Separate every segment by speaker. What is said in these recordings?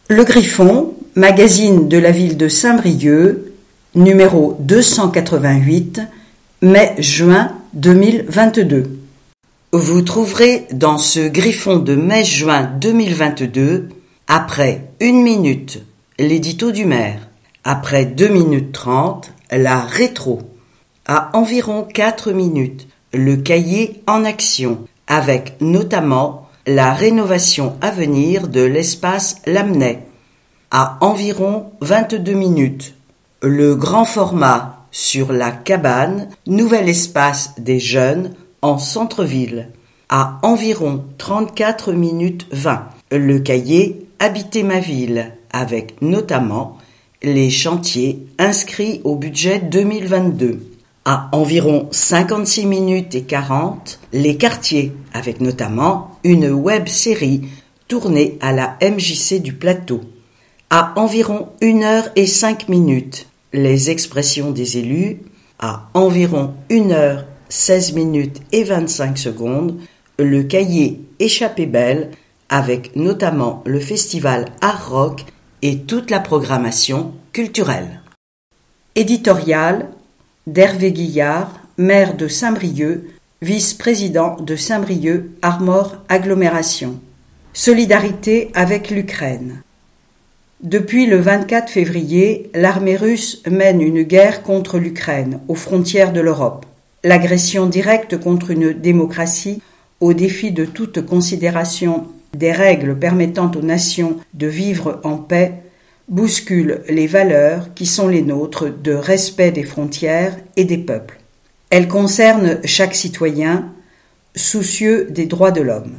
Speaker 1: Le Griffon, magazine de la ville de Saint-Brieuc, numéro 288, mai-juin 2022. Vous trouverez dans ce Griffon de mai-juin 2022, après 1 minute, l'édito du maire, après 2 minutes 30, la rétro, à environ 4 minutes, le cahier en action, avec notamment la rénovation à venir de l'espace Lamennais, à environ 22 minutes, le grand format sur la cabane, nouvel espace des jeunes en centre-ville, à environ 34 minutes 20, le cahier Habiter ma ville, avec notamment les chantiers inscrits au budget 2022. À environ 56 minutes et 40, les quartiers, avec notamment une web-série tournée à la MJC du Plateau. À environ 1h05, les expressions des élus. À environ 1h16 et 25 secondes, le cahier Échappée belle, avec notamment le festival Art Rock et toute la programmation culturelle. Éditorial d'Hervé Guillard, maire de Saint-Brieuc, vice-président de Saint-Brieuc Armor Agglomération. Solidarité avec l'Ukraine. Depuis le 24 février, l'armée russe mène une guerre contre l'Ukraine, aux frontières de l'Europe. L'agression directe contre une démocratie, au défi de toute considération des règles permettant aux nations de vivre en paix, bouscule les valeurs qui sont les nôtres de respect des frontières et des peuples. Elle concerne chaque citoyen, soucieux des droits de l'homme.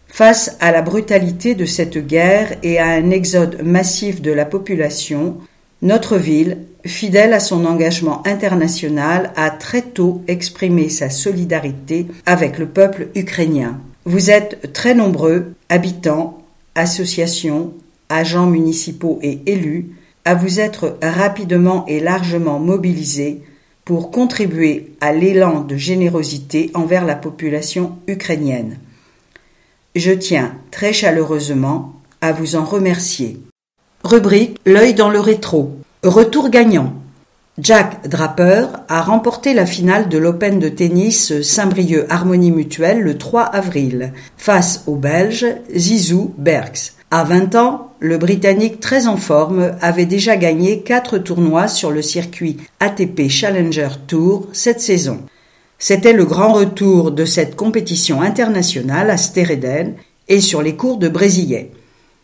Speaker 1: Face à la brutalité de cette guerre et à un exode massif de la population, notre ville, fidèle à son engagement international, a très tôt exprimé sa solidarité avec le peuple ukrainien. Vous êtes très nombreux, habitants, associations, agents municipaux et élus, à vous être rapidement et largement mobilisés pour contribuer à l'élan de générosité envers la population ukrainienne. Je tiens très chaleureusement à vous en remercier. Rubrique L'œil dans le rétro. Retour gagnant. Jack Draper a remporté la finale de l'Open de tennis Saint-Brieuc Harmonie Mutuelle le 3 avril, face au Belge Zizou Bergs. À 20 ans, le Britannique très en forme avait déjà gagné 4 tournois sur le circuit ATP Challenger Tour cette saison. C'était le grand retour de cette compétition internationale à Stereden et sur les cours de Brésillet.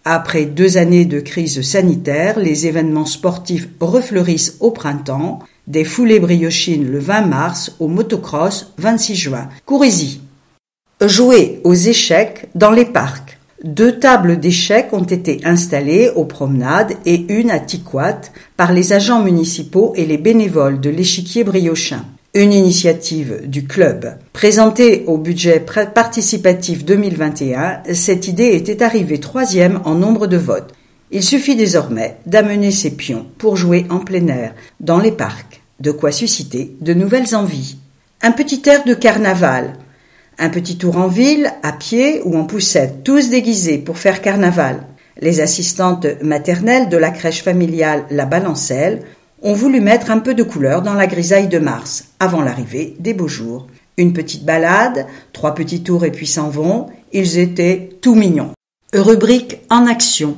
Speaker 1: Après 2 années de crise sanitaire, les événements sportifs refleurissent au printemps, des foulées briochines le 20 mars, au motocross 26 juin. Courez-y. Jouer aux échecs dans les parcs. 2 tables d'échecs ont été installées aux promenades et une à Tiquat par les agents municipaux et les bénévoles de l'échiquier briochin. Une initiative du club. Présentée au budget participatif 2021, cette idée était arrivée 3e en nombre de votes. Il suffit désormais d'amener ses pions pour jouer en plein air, dans les parcs, de quoi susciter de nouvelles envies. Un petit air de carnaval, un petit tour en ville, à pied ou en poussette, tous déguisés pour faire carnaval. Les assistantes maternelles de la crèche familiale La Balancelle ont voulu mettre un peu de couleur dans la grisaille de mars, avant l'arrivée des beaux jours. Une petite balade, 3 petits tours et puis s'en vont, ils étaient tout mignons. Rubrique en action.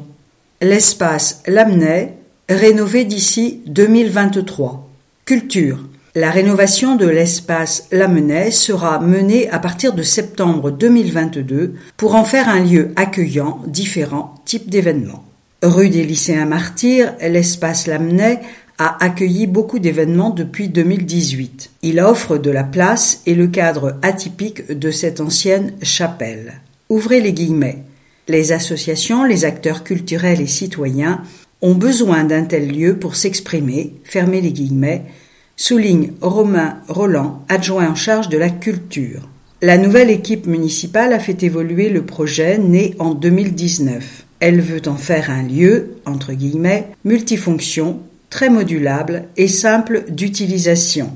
Speaker 1: L'espace Lamennais, rénové d'ici 2023. Culture. La rénovation de l'espace Lamennais sera menée à partir de septembre 2022 pour en faire un lieu accueillant différents types d'événements. Rue des Lycéens Martyrs, l'espace Lamennais a accueilli beaucoup d'événements depuis 2018. Il offre de la place et le cadre atypique de cette ancienne chapelle. Ouvrez les guillemets. Les associations, les acteurs culturels et citoyens ont besoin d'un tel lieu pour s'exprimer, fermez les guillemets, souligne Romain Roland, adjoint en charge de la culture. La nouvelle équipe municipale a fait évoluer le projet né en 2019. Elle veut en faire un lieu, entre guillemets, multifonction, très modulable et simple d'utilisation.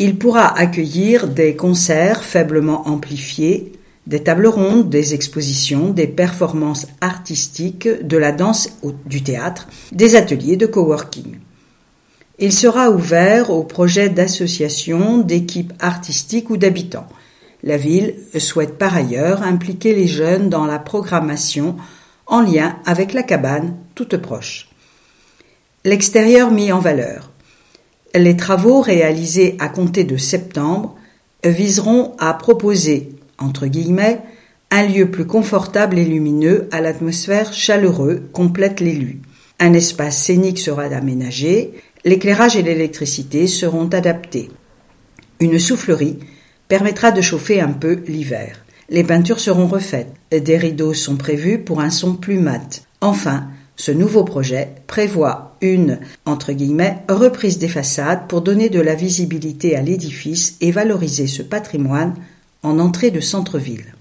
Speaker 1: Il pourra accueillir des concerts faiblement amplifiés, des tables rondes, des expositions, des performances artistiques, de la danse, du théâtre, des ateliers de coworking. Il sera ouvert aux projets d'associations, d'équipes artistiques ou d'habitants. La ville souhaite par ailleurs impliquer les jeunes dans la programmation en lien avec la cabane toute proche. L'extérieur mis en valeur. Les travaux réalisés à compter de septembre viseront à proposer, entre guillemets, un lieu plus confortable et lumineux à l'atmosphère chaleureuse complète l'élu. Un espace scénique sera aménagé, l'éclairage et l'électricité seront adaptés. Une soufflerie permettra de chauffer un peu l'hiver. Les peintures seront refaites. Des rideaux sont prévus pour un son plus mat. Enfin, ce nouveau projet prévoit une, entre guillemets, reprise des façades pour donner de la visibilité à l'édifice et valoriser ce patrimoine en entrée de centre-ville.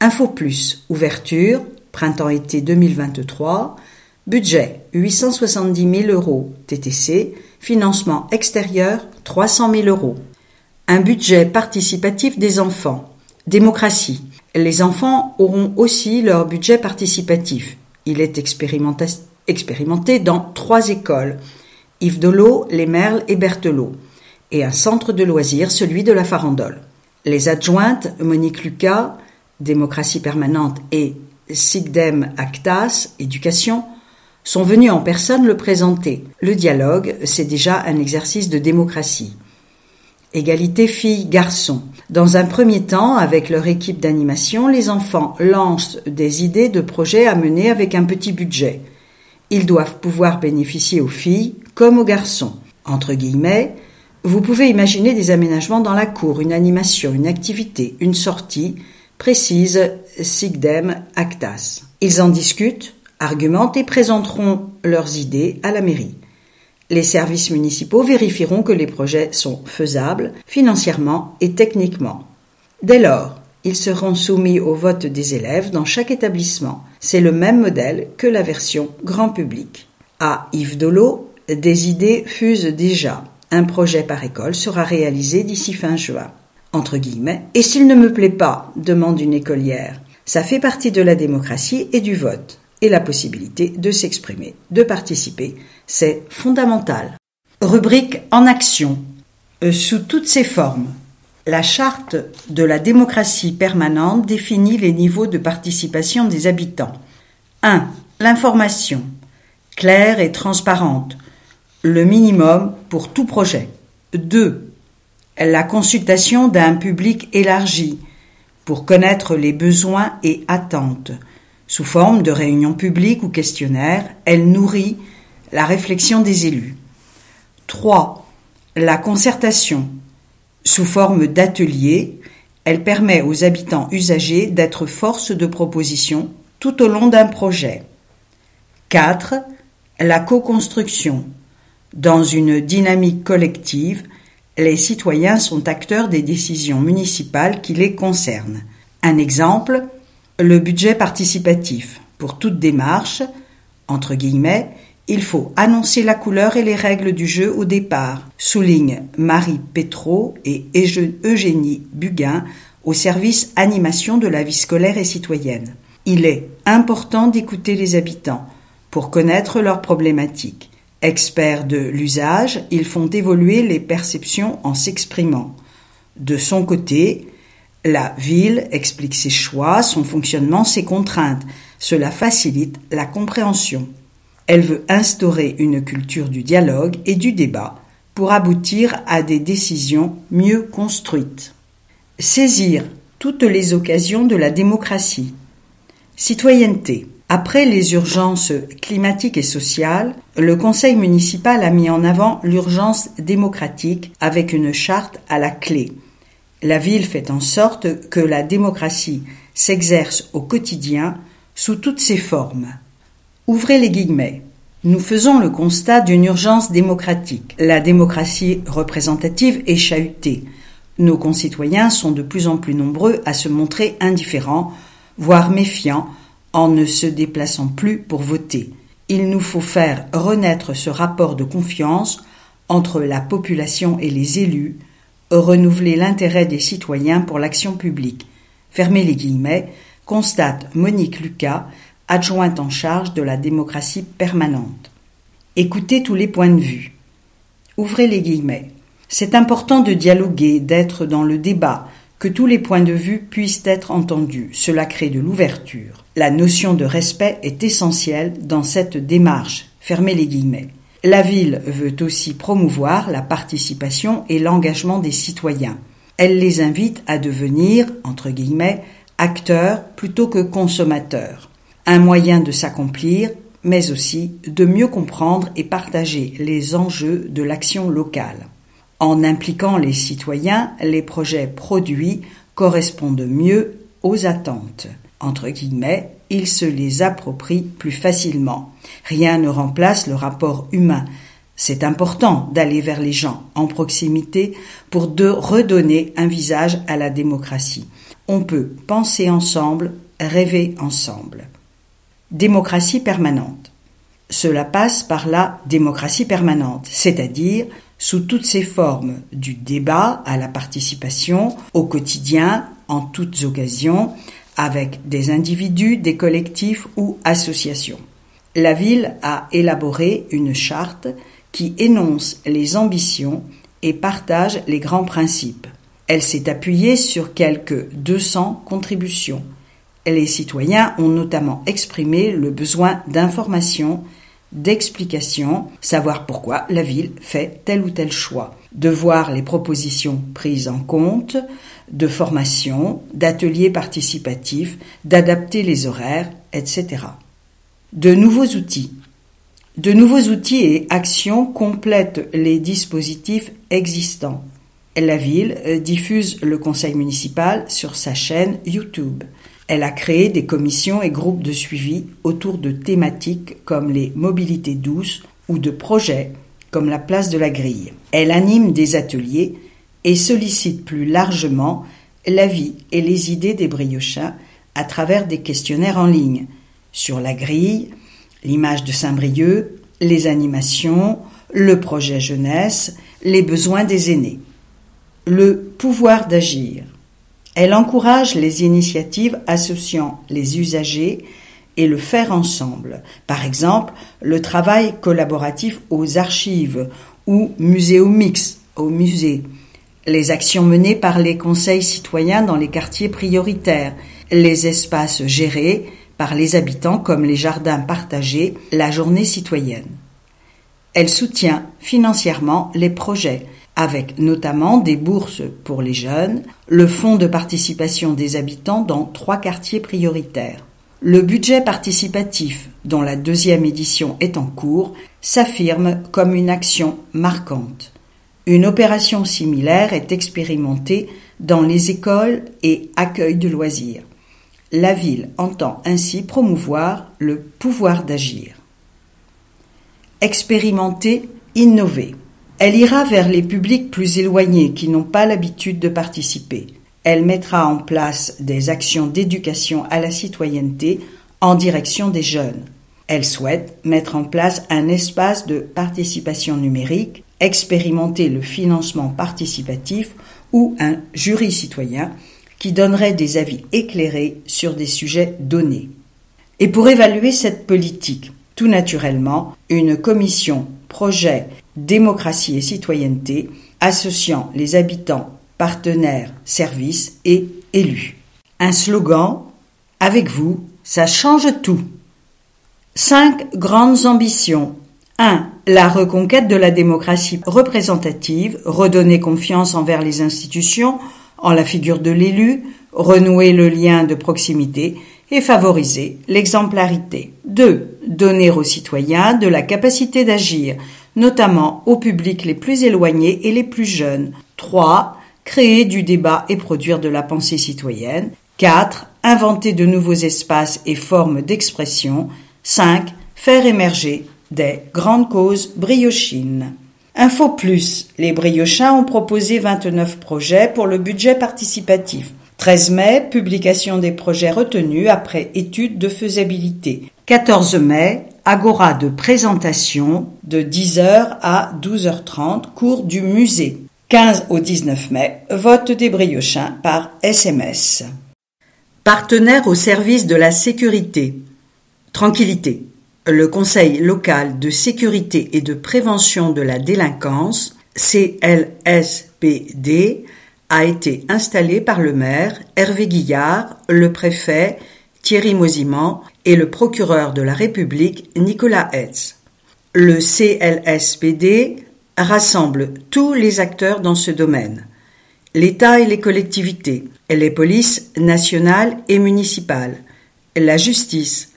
Speaker 1: Info plus, ouverture, printemps-été 2023, budget 870 000 € TTC, financement extérieur 300 000 €. Un budget participatif des enfants. Démocratie. Les enfants auront aussi leur budget participatif. Il est expérimenté dans 3 écoles, Yves Dolo, Les Merles et Berthelot, et un centre de loisirs, celui de la Farandole. Les adjointes, Monique Lucas, Démocratie permanente, et Sigdem Actas, Éducation, sont venues en personne le présenter. Le dialogue, c'est déjà un exercice de démocratie. Égalité filles-garçons. Dans un premier temps, avec leur équipe d'animation, les enfants lancent des idées de projets à mener avec un petit budget. Ils doivent pouvoir bénéficier aux filles comme aux garçons. Entre guillemets, vous pouvez imaginer des aménagements dans la cour, une animation, une activité, une sortie, précise Sigdem Actas. Ils en discutent, argumentent et présenteront leurs idées à la mairie. Les services municipaux vérifieront que les projets sont faisables financièrement et techniquement. Dès lors, ils seront soumis au vote des élèves dans chaque établissement. C'est le même modèle que la version grand public. À Yves Dolo, des idées fusent déjà. Un projet par école sera réalisé d'ici fin juin. Entre guillemets, « Et s'il ne me plaît pas ?» demande une écolière. Ça fait partie de la démocratie et du vote. Et la possibilité de s'exprimer, de participer, c'est fondamental. Rubrique en action. Sous toutes ses formes. La charte de la démocratie permanente définit les niveaux de participation des habitants. 1. L'information, claire et transparente, le minimum pour tout projet. 2. La consultation d'un public élargi, pour connaître les besoins et attentes. Sous forme de réunions publiques ou questionnaires, elle nourrit la réflexion des élus. 3. La concertation. Sous forme d'ateliers, elle permet aux habitants usagers d'être force de proposition tout au long d'un projet. 4. La co-construction. Dans une dynamique collective, les citoyens sont acteurs des décisions municipales qui les concernent. Un exemple, le budget participatif. Pour toute démarche, entre guillemets, il faut annoncer la couleur et les règles du jeu au départ, souligne Marie Pétraud et Eugénie Buguin au service animation de la vie scolaire et citoyenne. Il est important d'écouter les habitants pour connaître leurs problématiques. Experts de l'usage, ils font évoluer les perceptions en s'exprimant. De son côté, la ville explique ses choix, son fonctionnement, ses contraintes. Cela facilite la compréhension. Elle veut instaurer une culture du dialogue et du débat pour aboutir à des décisions mieux construites. Saisir toutes les occasions de la démocratie. Citoyenneté. Après les urgences climatiques et sociales, le conseil municipal a mis en avant l'urgence démocratique avec une charte à la clé. La ville fait en sorte que la démocratie s'exerce au quotidien sous toutes ses formes. Ouvrez les guillemets. Nous faisons le constat d'une urgence démocratique. La démocratie représentative est chahutée. Nos concitoyens sont de plus en plus nombreux à se montrer indifférents, voire méfiants, en ne se déplaçant plus pour voter. Il nous faut faire renaître ce rapport de confiance entre la population et les élus, renouveler l'intérêt des citoyens pour l'action publique. fermez les guillemets, constate Monique Lucas, adjointe en charge de la démocratie permanente. Écoutez tous les points de vue. Ouvrez les guillemets. C'est important de dialoguer, d'être dans le débat, que tous les points de vue puissent être entendus. Cela crée de l'ouverture. La notion de respect est essentielle dans cette démarche. Fermez les guillemets. La ville veut aussi promouvoir la participation et l'engagement des citoyens. Elle les invite à devenir, entre guillemets, acteurs plutôt que consommateurs. Un moyen de s'accomplir, mais aussi de mieux comprendre et partager les enjeux de l'action locale. En impliquant les citoyens, les projets produits correspondent mieux aux attentes. Entre guillemets, ils se les approprient plus facilement. Rien ne remplace le rapport humain. C'est important d'aller vers les gens en proximité pour redonner un visage à la démocratie. On peut penser ensemble, rêver ensemble. Démocratie permanente. Cela passe par la démocratie permanente, c'est-à-dire sous toutes ses formes, du débat à la participation, au quotidien, en toutes occasions, avec des individus, des collectifs ou associations. La ville a élaboré une charte qui énonce les ambitions et partage les grands principes. Elle s'est appuyée sur quelques 200 contributions. Les citoyens ont notamment exprimé le besoin d'information, d'explications, savoir pourquoi la ville fait tel ou tel choix, de voir les propositions prises en compte, de formation, d'ateliers participatifs, d'adapter les horaires, etc. De nouveaux outils. De nouveaux outils et actions complètent les dispositifs existants. La ville diffuse le conseil municipal sur sa chaîne YouTube. Elle a créé des commissions et groupes de suivi autour de thématiques comme les mobilités douces ou de projets comme la place de la Grille. Elle anime des ateliers et sollicite plus largement l'avis et les idées des Briochins à travers des questionnaires en ligne sur la Grille, l'image de Saint-Brieuc, les animations, le projet jeunesse, les besoins des aînés. Le pouvoir d'agir. Elle encourage les initiatives associant les usagers et le faire ensemble. Par exemple, le travail collaboratif aux archives ou Muséomix au musée. Les actions menées par les conseils citoyens dans les quartiers prioritaires. Les espaces gérés par les habitants comme les jardins partagés, la journée citoyenne. Elle soutient financièrement les projets, avec notamment des bourses pour les jeunes, le fonds de participation des habitants dans 3 quartiers prioritaires. Le budget participatif, dont la 2e édition est en cours, s'affirme comme une action marquante. Une opération similaire est expérimentée dans les écoles et accueils de loisirs. La ville entend ainsi promouvoir le pouvoir d'agir. Expérimenter, innover. Elle ira vers les publics plus éloignés qui n'ont pas l'habitude de participer. Elle mettra en place des actions d'éducation à la citoyenneté en direction des jeunes. Elle souhaite mettre en place un espace de participation numérique, expérimenter le financement participatif ou un jury citoyen qui donnerait des avis éclairés sur des sujets donnés. Et pour évaluer cette politique, tout naturellement, une commission projet démocratie et citoyenneté associant les habitants, partenaires, services et élus. Un slogan, avec vous, ça change tout. 5 grandes ambitions. 1. La reconquête de la démocratie représentative, redonner confiance envers les institutions, en la figure de l'élu, renouer le lien de proximité et favoriser l'exemplarité. 2. Donner aux citoyens de la capacité d'agir, notamment aux publics les plus éloignés et les plus jeunes. 3. Créer du débat et produire de la pensée citoyenne. 4. Inventer de nouveaux espaces et formes d'expression. 5. Faire émerger des grandes causes briochines. Info plus, les Briochins ont proposé 29 projets pour le budget participatif. 13 mai, publication des projets retenus après étude de faisabilité. 14 mai, agora de présentation de 10h à 12h30, cours du musée. 15 au 19 mai, vote des Briochins par SMS. Partenaire au service de la sécurité. Tranquillité. Le Conseil local de sécurité et de prévention de la délinquance, CLSPD, a été installé par le maire Hervé Guillard, le préfet Thierry Mosiman et le procureur de la République Nicolas Hetz. Le CLSPD rassemble tous les acteurs dans ce domaine, l'État et les collectivités, les polices nationales et municipales, la justice,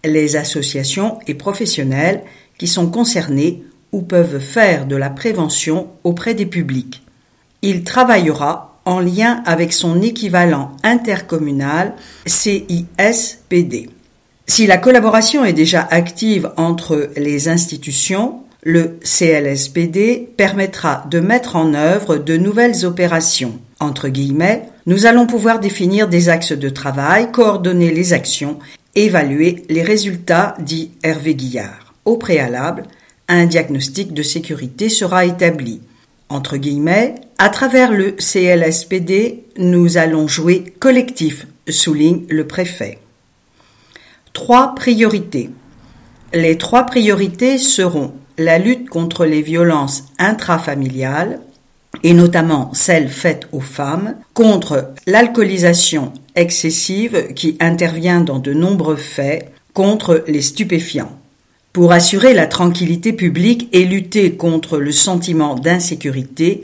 Speaker 1: les associations et professionnels qui sont concernés ou peuvent faire de la prévention auprès des publics. Il travaillera en lien avec son équivalent intercommunal CISPD. Si la collaboration est déjà active entre les institutions, le CLSPD permettra de mettre en œuvre de nouvelles opérations. Entre guillemets, nous allons pouvoir définir des axes de travail, coordonner les actions, évaluer les résultats, dit Hervé Guillard. Au préalable, un diagnostic de sécurité sera établi. Entre guillemets, à travers le CLSPD, nous allons jouer collectif, souligne le préfet. 3 priorités. Les 3 priorités seront la lutte contre les violences intrafamiliales, et notamment celles faites aux femmes, contre l'alcoolisation excessive qui intervient dans de nombreux faits, contre les stupéfiants. Pour assurer la tranquillité publique et lutter contre le sentiment d'insécurité,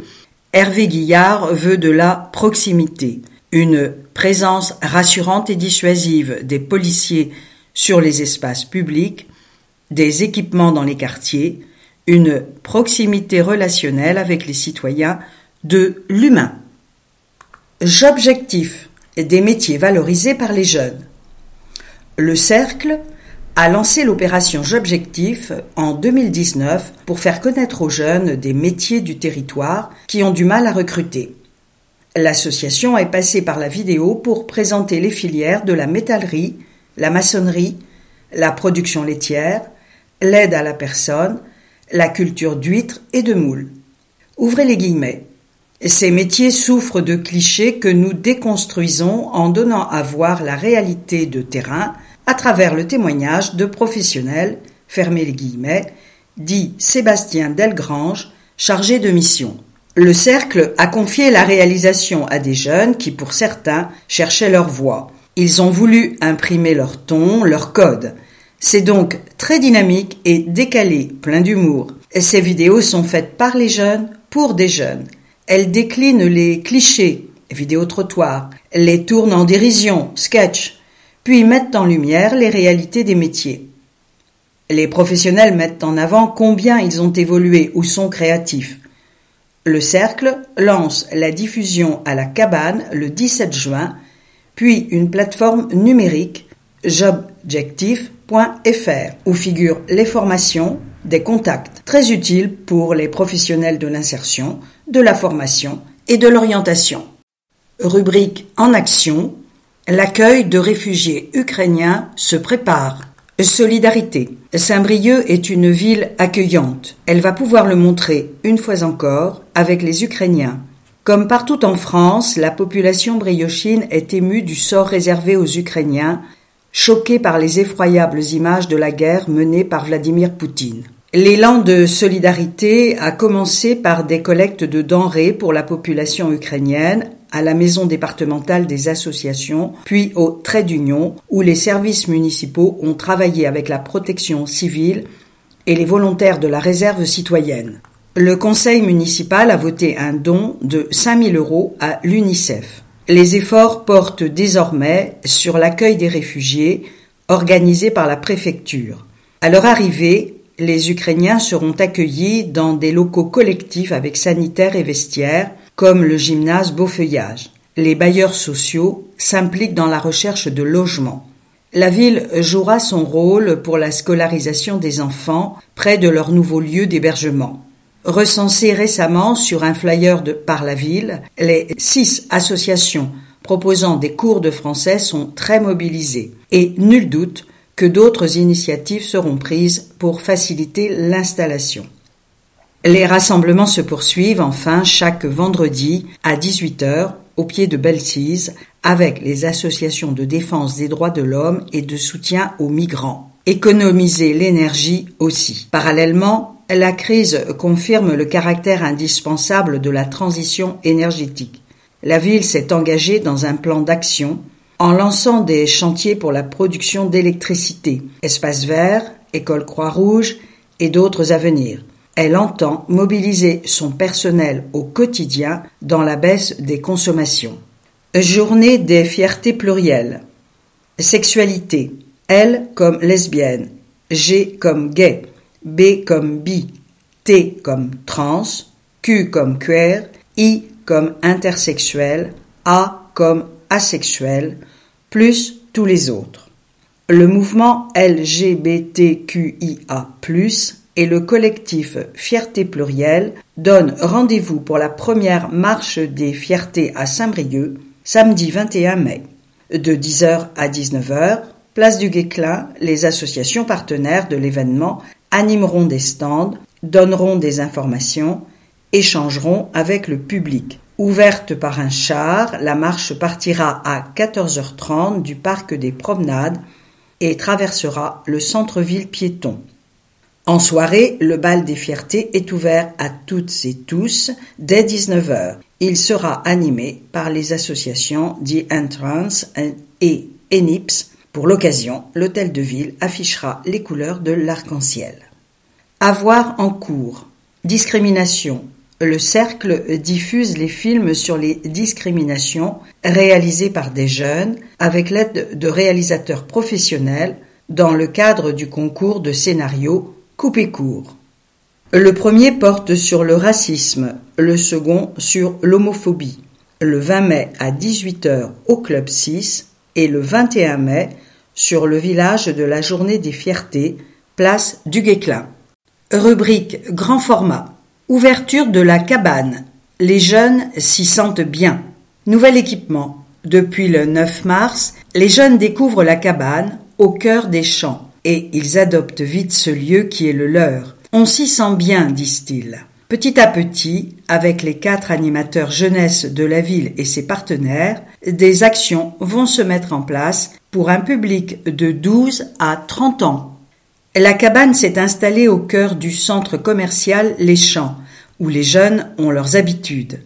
Speaker 1: Hervé Guillard veut de la proximité, une présence rassurante et dissuasive des policiers sur les espaces publics, des équipements dans les quartiers, une proximité relationnelle avec les citoyens, de l'humain. J'objectif des métiers valorisés par les jeunes. Le Cercle a lancé l'opération J'objectif en 2019 pour faire connaître aux jeunes des métiers du territoire qui ont du mal à recruter. L'association est passée par la vidéo pour présenter les filières de la métallerie, la maçonnerie, la production laitière, l'aide à la personne, la culture d'huîtres et de moules. Ouvrez les guillemets. Ces métiers souffrent de clichés que nous déconstruisons en donnant à voir la réalité de terrain à travers le témoignage de professionnels, fermez les guillemets, dit Sébastien Delgrange, chargé de mission. Le Cercle a confié la réalisation à des jeunes qui, pour certains, cherchaient leur voie. Ils ont voulu imprimer leur ton, leur code. C'est donc très dynamique et décalé, plein d'humour. Ces vidéos sont faites par les jeunes, pour des jeunes. Elles déclinent les clichés, vidéos trottoirs, les tournent en dérision, sketch, puis mettent en lumière les réalités des métiers. Les professionnels mettent en avant combien ils ont évolué ou sont créatifs. Le Cercle lance la diffusion à la Cabane le 17 juin, puis une plateforme numérique, J'objectif.fr, où figurent les formations, des contacts très utiles pour les professionnels de l'insertion, de la formation et de l'orientation. Rubrique en action, l'accueil de réfugiés ukrainiens se prépare. Solidarité. Saint-Brieuc est une ville accueillante. Elle va pouvoir le montrer une fois encore avec les Ukrainiens. Comme partout en France, la population briochine est émue du sort réservé aux Ukrainiens, choqués par les effroyables images de la guerre menée par Vladimir Poutine. L'élan de solidarité a commencé par des collectes de denrées pour la population ukrainienne à la maison départementale des associations, puis au trait d'union, où les services municipaux ont travaillé avec la protection civile et les volontaires de la réserve citoyenne. Le conseil municipal a voté un don de 5 000 € à l'UNICEF. Les efforts portent désormais sur l'accueil des réfugiés organisé par la préfecture. À leur arrivée, les Ukrainiens seront accueillis dans des locaux collectifs avec sanitaires et vestiaires, comme le gymnase Beaufeuillage. Les bailleurs sociaux s'impliquent dans la recherche de logements. La ville jouera son rôle pour la scolarisation des enfants près de leur nouveau lieu d'hébergement. Recensés récemment sur un flyer par la ville, les 6 associations proposant des cours de français sont très mobilisées et nul doute que d'autres initiatives seront prises pour faciliter l'installation. Les rassemblements se poursuivent enfin chaque vendredi à 18h au pied de Belle-Cise avec les associations de défense des droits de l'homme et de soutien aux migrants. Économiser l'énergie aussi. Parallèlement, la crise confirme le caractère indispensable de la transition énergétique. La ville s'est engagée dans un plan d'action en lançant des chantiers pour la production d'électricité, espaces verts, école Croix-Rouge et d'autres à venir. Elle entend mobiliser son personnel au quotidien dans la baisse des consommations. Journée des fiertés plurielles. Sexualité. L comme lesbienne, G comme gay, B comme bi, T comme trans, Q comme queer, I comme intersexuel, A comme asexuel, plus tous les autres. Le mouvement LGBTQIA+, et le collectif Fierté Plurielle donnent rendez-vous pour la première marche des fiertés à Saint-Brieuc, samedi 21 mai. De 10h à 19h, place du Guesclin, les associations partenaires de l'événement animeront des stands, donneront des informations, échangeront avec le public. Ouverte par un char, la marche partira à 14h30 du parc des Promenades et traversera le centre-ville piéton. En soirée, le bal des fiertés est ouvert à toutes et tous dès 19h. Il sera animé par les associations The Entrance et ENIPS. Pour l'occasion, l'hôtel de ville affichera les couleurs de l'arc-en-ciel. À voir en cours. Discrimination. Le Cercle diffuse les films sur les discriminations réalisés par des jeunes avec l'aide de réalisateurs professionnels dans le cadre du concours de scénario Coupé court. Le premier porte sur le racisme, le second sur l'homophobie. Le 20 mai à 18h au Club 6 et le 21 mai sur le village de la Journée des Fiertés, place du Guesclin. Rubrique grand format. Ouverture de la cabane. Les jeunes s'y sentent bien. Nouvel équipement. Depuis le 9 mars, les jeunes découvrent la cabane au cœur des champs et ils adoptent vite ce lieu qui est le leur. On s'y sent bien, disent-ils. Petit à petit, avec les 4 animateurs jeunesse de la ville et ses partenaires, des actions vont se mettre en place pour un public de 12 à 30 ans. La cabane s'est installée au cœur du centre commercial Les Champs, où les jeunes ont leurs habitudes.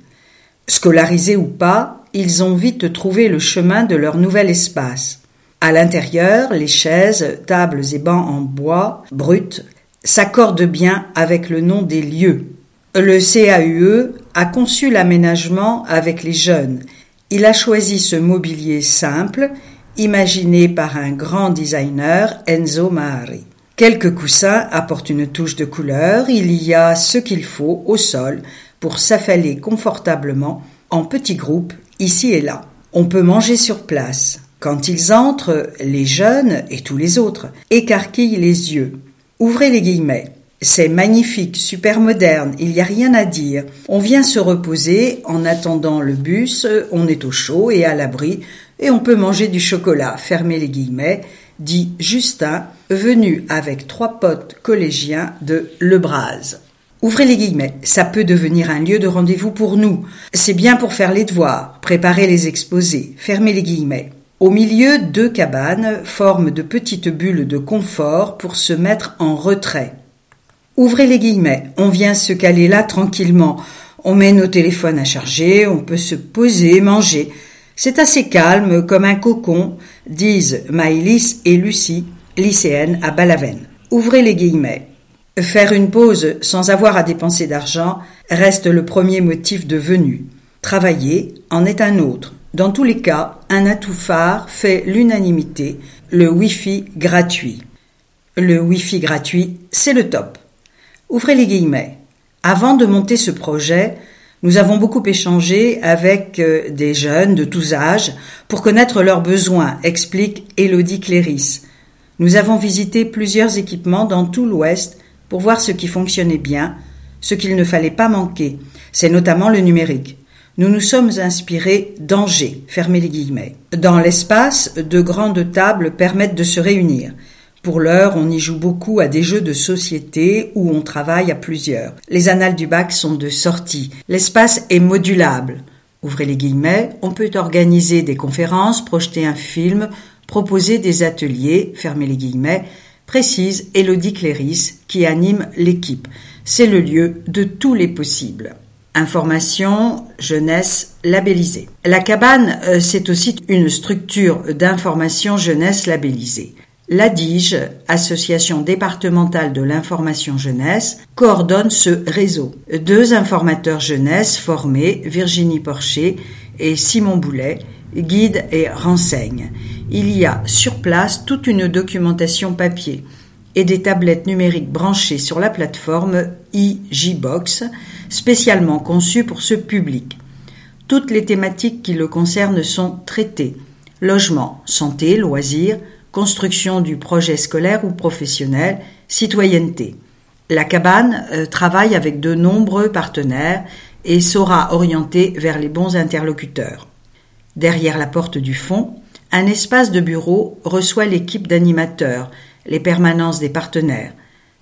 Speaker 1: Scolarisés ou pas, ils ont vite trouvé le chemin de leur nouvel espace. À l'intérieur, les chaises, tables et bancs en bois brut s'accordent bien avec le nom des lieux. Le CAUE a conçu l'aménagement avec les jeunes. Il a choisi ce mobilier simple, imaginé par un grand designer, Enzo Mahari. Quelques coussins apportent une touche de couleur, il y a ce qu'il faut au sol pour s'affaler confortablement en petits groupes, ici et là. On peut manger sur place. Quand ils entrent, les jeunes et tous les autres écarquillent les yeux. Ouvrez les guillemets. C'est magnifique, super moderne, il n'y a rien à dire. On vient se reposer en attendant le bus, on est au chaud et à l'abri, et on peut manger du chocolat, fermez les guillemets, dit Justin, venu avec 3 potes collégiens de Le Braz. Ouvrez les guillemets, ça peut devenir un lieu de rendez-vous pour nous. C'est bien pour faire les devoirs, préparer les exposés, fermez les guillemets. Au milieu, 2 cabanes forment de petites bulles de confort pour se mettre en retrait. Ouvrez les guillemets, on vient se caler là tranquillement. On met nos téléphones à charger, on peut se poser, manger. C'est assez calme, comme un cocon, disent Maëlys et Lucie, lycéennes à Balavenne. Ouvrez les guillemets. Faire une pause sans avoir à dépenser d'argent reste le premier motif de venue. Travailler en est un autre. Dans tous les cas, un atout phare fait l'unanimité, le Wi-Fi gratuit. Le Wi-Fi gratuit, c'est le top. Ouvrez les guillemets. Avant de monter ce projet, nous avons beaucoup échangé avec des jeunes de tous âges pour connaître leurs besoins, explique Élodie Cléris. Nous avons visité plusieurs équipements dans tout l'Ouest pour voir ce qui fonctionnait bien, ce qu'il ne fallait pas manquer. C'est notamment le numérique. Nous nous sommes inspirés d'Angers, fermez les guillemets. Dans l'espace, 2 grandes tables permettent de se réunir. Pour l'heure, on y joue beaucoup à des jeux de société où on travaille à plusieurs. Les annales du bac sont de sortie. L'espace est modulable. Ouvrez les guillemets, on peut organiser des conférences, projeter un film, proposer des ateliers, fermez les guillemets, précise Élodie Cléris qui anime l'équipe. C'est le lieu de tous les possibles. Information, jeunesse labellisée. La cabane, c'est aussi une structure d'information jeunesse labellisée. L'ADIGE, Association départementale de l'information jeunesse, coordonne ce réseau. 2 informateurs jeunesse formés, Virginie Porcher et Simon Boulet, guident et renseignent. Il y a sur place toute une documentation papier et des tablettes numériques branchées sur la plateforme IJBox, spécialement conçue pour ce public. Toutes les thématiques qui le concernent sont traitées. Logement, santé, loisirs, construction du projet scolaire ou professionnel, citoyenneté. La cabane travaille avec de nombreux partenaires et saura orienter vers les bons interlocuteurs. Derrière la porte du fond, un espace de bureau reçoit l'équipe d'animateurs, les permanences des partenaires.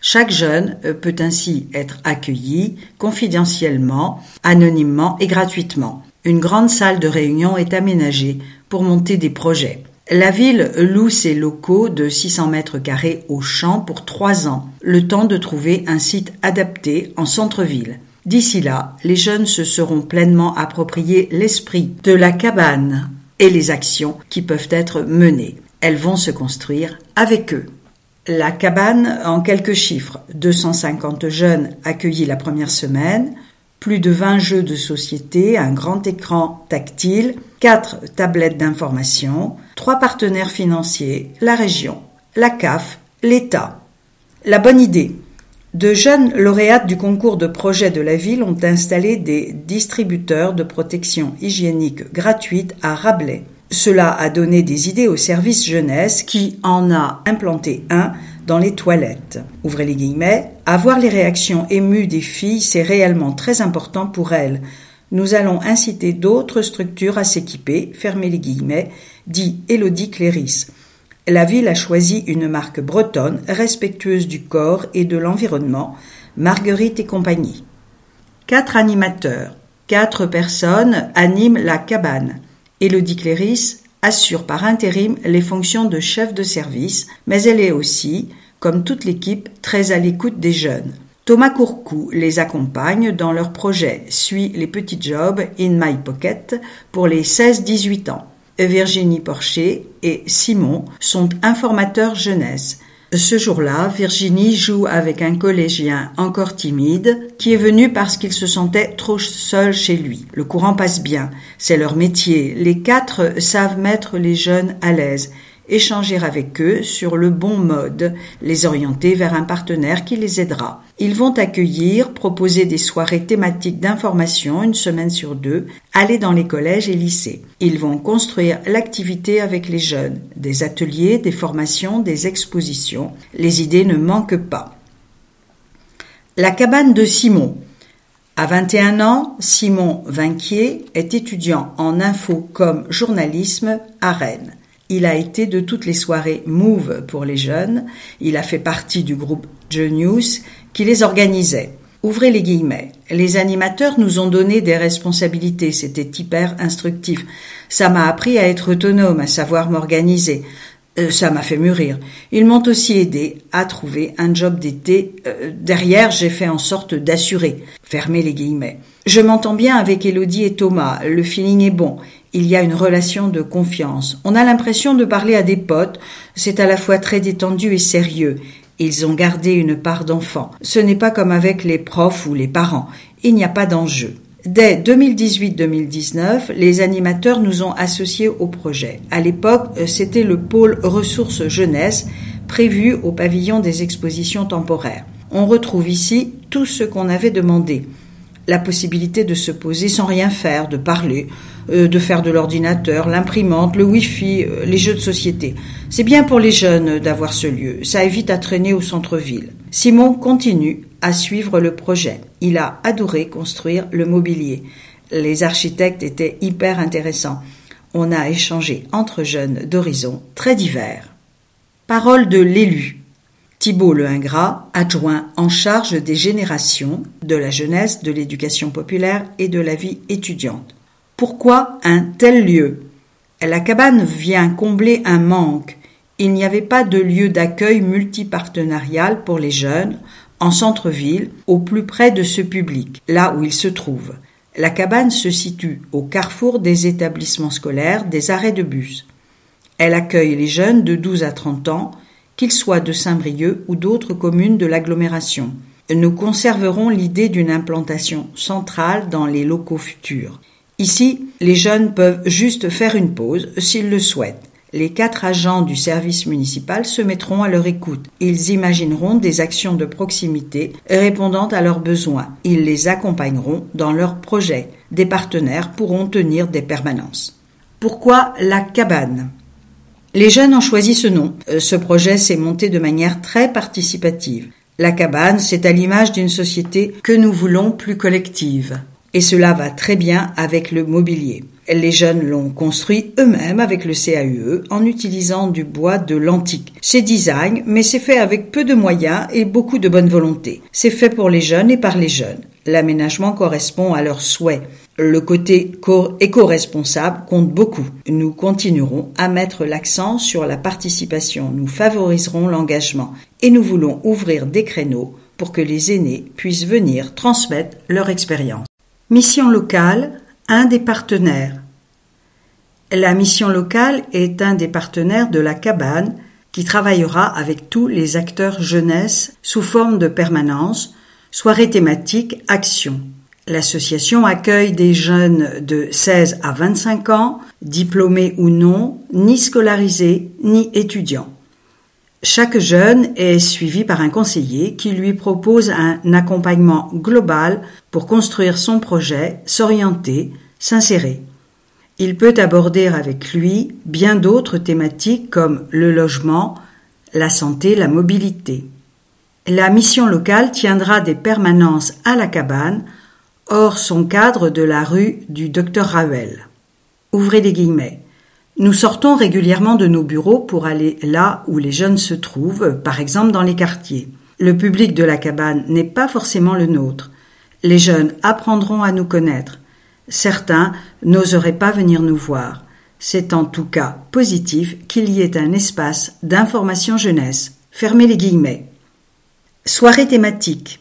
Speaker 1: Chaque jeune peut ainsi être accueilli confidentiellement, anonymement et gratuitement. Une grande salle de réunion est aménagée pour monter des projets. La ville loue ses locaux de 600 mètres carrés au champ pour 3 ans, le temps de trouver un site adapté en centre-ville. D'ici là, les jeunes se seront pleinement appropriés l'esprit de la cabane et les actions qui peuvent être menées. Elles vont se construire avec eux. La cabane, en quelques chiffres, 250 jeunes accueillis la première semaine, plus de 20 jeux de société, un grand écran tactile, 4 tablettes d'information, 3 partenaires financiers, la région, la CAF, l'État. La bonne idée. De jeunes lauréates du concours de projet de la ville ont installé des distributeurs de protection hygiénique gratuite à Rabelais. Cela a donné des idées au service jeunesse qui en a implanté un dans les toilettes. Ouvrez les guillemets. Avoir les réactions émues des filles, c'est réellement très important pour elles. Nous allons inciter d'autres structures à s'équiper, fermez les guillemets, dit Élodie Cléris. La ville a choisi une marque bretonne, respectueuse du corps et de l'environnement, Marguerite et compagnie. 4 animateurs, 4 personnes animent la cabane. Élodie Cléris assure par intérim les fonctions de chef de service, mais elle est aussi, comme toute l'équipe, très à l'écoute des jeunes. Thomas Courcou les accompagne dans leur projet Suis les petits jobs in my pocket pour les 16-18 ans. Virginie Porcher et Simon sont informateurs jeunesse. Ce jour-là, Virginie joue avec un collégien encore timide qui est venu parce qu'il se sentait trop seul chez lui. Le courant passe bien, c'est leur métier. Les 4 savent mettre les jeunes à l'aise, échanger avec eux sur le bon mode, les orienter vers un partenaire qui les aidera. Ils vont accueillir, proposer des soirées thématiques d'information 1 semaine sur 2, aller dans les collèges et lycées. Ils vont construire l'activité avec les jeunes, des ateliers, des formations, des expositions. Les idées ne manquent pas. La cabane de Simon. À 21 ans, Simon Vinquier est étudiant en info comme journalisme à Rennes. Il a été de toutes les soirées Move pour les jeunes. Il a fait partie du groupe Genius qui les organisait. Ouvrez les guillemets. Les animateurs nous ont donné des responsabilités. C'était hyper instructif. Ça m'a appris à être autonome, à savoir m'organiser. Ça m'a fait mûrir. Ils m'ont aussi aidé à trouver un job d'été. Derrière, j'ai fait en sorte d'assurer. Fermez les guillemets. Je m'entends bien avec Élodie et Thomas. Le feeling est bon. Il y a une relation de confiance. On a l'impression de parler à des potes. C'est à la fois très détendu et sérieux. Ils ont gardé une part d'enfant. Ce n'est pas comme avec les profs ou les parents. Il n'y a pas d'enjeu. Dès 2018-2019, les animateurs nous ont associés au projet. À l'époque, c'était le pôle ressources jeunesse prévu au pavillon des expositions temporaires. On retrouve ici tout ce qu'on avait demandé. La possibilité de se poser sans rien faire, de parler, de faire de l'ordinateur, l'imprimante, le Wi-Fi, les jeux de société. C'est bien pour les jeunes d'avoir ce lieu. Ça évite à traîner au centre-ville. Simon continue à suivre le projet. Il a adoré construire le mobilier. Les architectes étaient hyper intéressants. On a échangé entre jeunes d'horizons très divers. Parole de l'élu. Thibault Le Ingrat, adjoint en charge des générations, de la jeunesse, de l'éducation populaire et de la vie étudiante. Pourquoi un tel lieu? La cabane vient combler un manque. Il n'y avait pas de lieu d'accueil multipartenarial pour les jeunes en centre-ville, au plus près de ce public, là où ils se trouvent. La cabane se situe au carrefour des établissements scolaires, des arrêts de bus. Elle accueille les jeunes de 12 à 30 ans, qu'ils soient de Saint-Brieuc ou d'autres communes de l'agglomération. Nous conserverons l'idée d'une implantation centrale dans les locaux futurs. Ici, les jeunes peuvent juste faire une pause s'ils le souhaitent. Les 4 agents du service municipal se mettront à leur écoute. Ils imagineront des actions de proximité répondant à leurs besoins. Ils les accompagneront dans leurs projets. Des partenaires pourront tenir des permanences. Pourquoi la cabane? Les jeunes ont choisi ce nom. Ce projet s'est monté de manière très participative. La cabane, c'est à l'image d'une société que nous voulons plus collective. Et cela va très bien avec le mobilier. Les jeunes l'ont construit eux-mêmes avec le CAUE en utilisant du bois de l'antique. C'est design, mais c'est fait avec peu de moyens et beaucoup de bonne volonté. C'est fait pour les jeunes et par les jeunes. L'aménagement correspond à leurs souhaits. Le côté éco-responsable compte beaucoup. Nous continuerons à mettre l'accent sur la participation. Nous favoriserons l'engagement et nous voulons ouvrir des créneaux pour que les aînés puissent venir transmettre leur expérience. Mission locale, un des partenaires. La mission locale est un des partenaires de la cabane qui travaillera avec tous les acteurs jeunesse sous forme de permanence, soirées thématiques, actions. L'association accueille des jeunes de 16 à 25 ans, diplômés ou non, ni scolarisés, ni étudiants. Chaque jeune est suivi par un conseiller qui lui propose un accompagnement global pour construire son projet, s'orienter, s'insérer. Il peut aborder avec lui bien d'autres thématiques comme le logement, la santé, la mobilité. La mission locale tiendra des permanences à la cabane, hors son cadre de la rue du Dr Ravel. Ouvrez les guillemets. Nous sortons régulièrement de nos bureaux pour aller là où les jeunes se trouvent, par exemple dans les quartiers. Le public de la cabane n'est pas forcément le nôtre. Les jeunes apprendront à nous connaître. Certains n'oseraient pas venir nous voir. C'est en tout cas positif qu'il y ait un espace d'information jeunesse. Fermez les guillemets. Soirée thématique.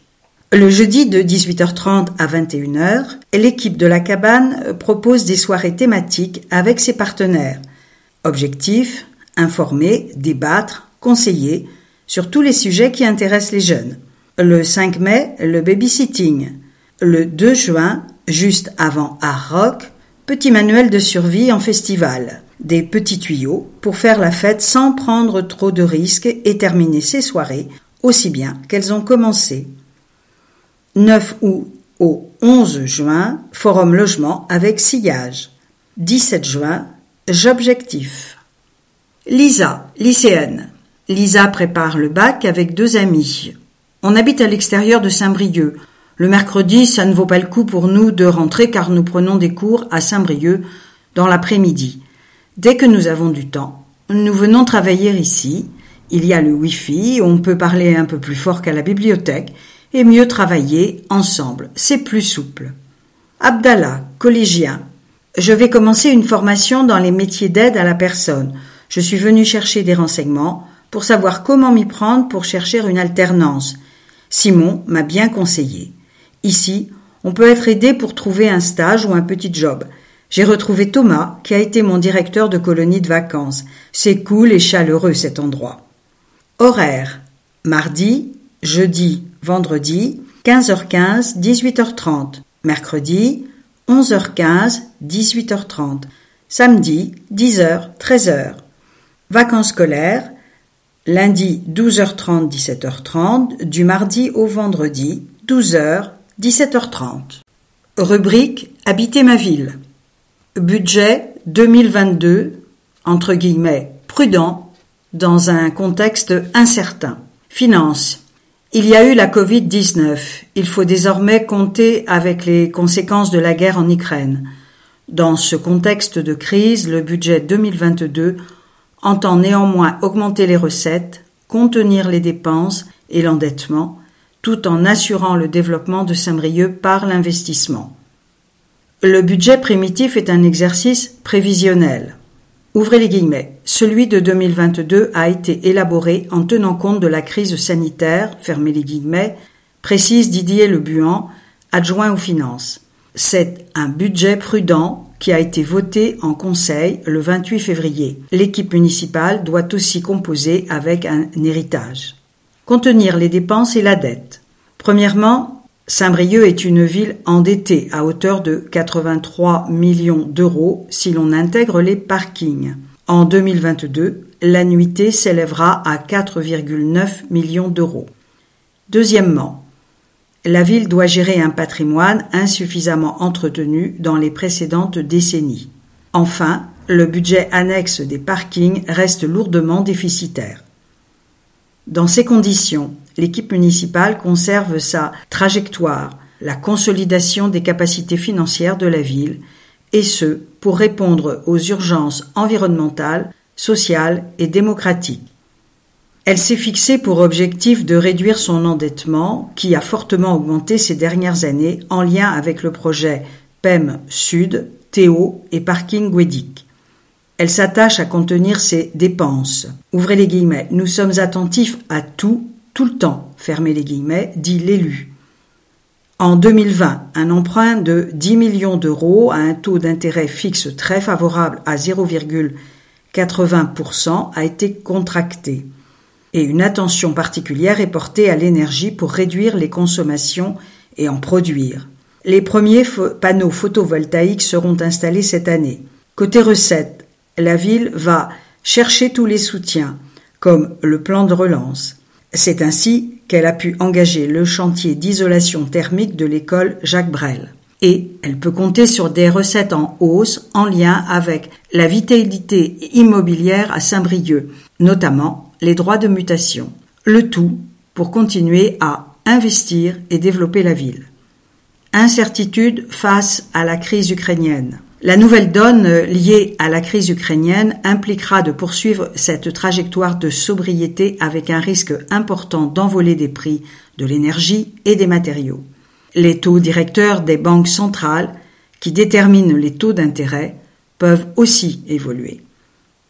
Speaker 1: Le jeudi de 18h30 à 21h, l'équipe de la cabane propose des soirées thématiques avec ses partenaires. Objectif, informer, débattre, conseiller sur tous les sujets qui intéressent les jeunes. Le 5 mai, le babysitting. Le 2 juin, juste avant Art Rock, petit manuel de survie en festival. Des petits tuyaux pour faire la fête sans prendre trop de risques et terminer ces soirées aussi bien qu'elles ont commencé. 9 août au 11 juin, forum logement avec sillage. 17 juin, j'objectif. Lisa, lycéenne. Lisa prépare le bac avec 2 amis. On habite à l'extérieur de Saint-Brieuc. Le mercredi, ça ne vaut pas le coup pour nous de rentrer car nous prenons des cours à Saint-Brieuc dans l'après-midi. Dès que nous avons du temps, nous venons travailler ici. Il y a le Wi-Fi, on peut parler un peu plus fort qu'à la bibliothèque et mieux travailler ensemble. C'est plus souple. Abdallah, collégien. Je vais commencer une formation dans les métiers d'aide à la personne. Je suis venu chercher des renseignements pour savoir comment m'y prendre pour chercher une alternance. Simon m'a bien conseillé. Ici, on peut être aidé pour trouver un stage ou un petit job. J'ai retrouvé Thomas, qui a été mon directeur de colonie de vacances. C'est cool et chaleureux cet endroit. Horaire. Mardi, jeudi, vendredi, 15h15, 18h30. Mercredi, 11h15, 18h30. Samedi, 10h, 13h. Vacances scolaires. Lundi, 12h30, 17h30. Du mardi au vendredi, 12h, 17h30. Rubrique « Habiter ma ville ». Budget 2022, entre guillemets, prudent, dans un contexte incertain. Finances. Il y a eu la Covid-19. Il faut désormais compter avec les conséquences de la guerre en Ukraine. Dans ce contexte de crise, le budget 2022 entend néanmoins augmenter les recettes, contenir les dépenses et l'endettement, tout en assurant le développement de Saint-Brieuc par l'investissement. Le budget primitif est un exercice prévisionnel. Ouvrez les guillemets. Celui de 2022 a été élaboré en tenant compte de la crise sanitaire, fermez les guillemets, précise Didier Le Buan, adjoint aux finances. C'est un budget prudent qui a été voté en conseil le 28 février. L'équipe municipale doit aussi composer avec un héritage. Contenir les dépenses et la dette. Premièrement, Saint-Brieuc est une ville endettée à hauteur de 83 millions d'euros si l'on intègre les parkings. En 2022, l'annuité s'élèvera à 4,9 millions d'euros. Deuxièmement, la ville doit gérer un patrimoine insuffisamment entretenu dans les précédentes décennies. Enfin, le budget annexe des parkings reste lourdement déficitaire. Dans ces conditions, l'équipe municipale conserve sa trajectoire, la consolidation des capacités financières de la ville, et ce, pour répondre aux urgences environnementales, sociales et démocratiques. Elle s'est fixée pour objectif de réduire son endettement, qui a fortement augmenté ces dernières années en lien avec le projet PEM Sud, Théo et Parking Guédic. Elle s'attache à contenir ses dépenses. Ouvrez les guillemets. Nous sommes attentifs à tout le temps, fermez les guillemets, dit l'élu. En 2020, un emprunt de 10 millions d'euros à un taux d'intérêt fixe très favorable à 0,80% a été contracté. Et une attention particulière est portée à l'énergie pour réduire les consommations et en produire. Les premiers panneaux photovoltaïques seront installés cette année. Côté recettes, la ville va chercher tous les soutiens, comme le plan de relance. C'est ainsi qu'elle a pu engager le chantier d'isolation thermique de l'école Jacques Brel. Et elle peut compter sur des recettes en hausse en lien avec la vitalité immobilière à Saint-Brieuc, notamment les droits de mutation. Le tout pour continuer à investir et développer la ville. Incertitude face à la crise ukrainienne. La nouvelle donne liée à la crise ukrainienne impliquera de poursuivre cette trajectoire de sobriété avec un risque important d'envolée des prix de l'énergie et des matériaux. Les taux directeurs des banques centrales, qui déterminent les taux d'intérêt, peuvent aussi évoluer.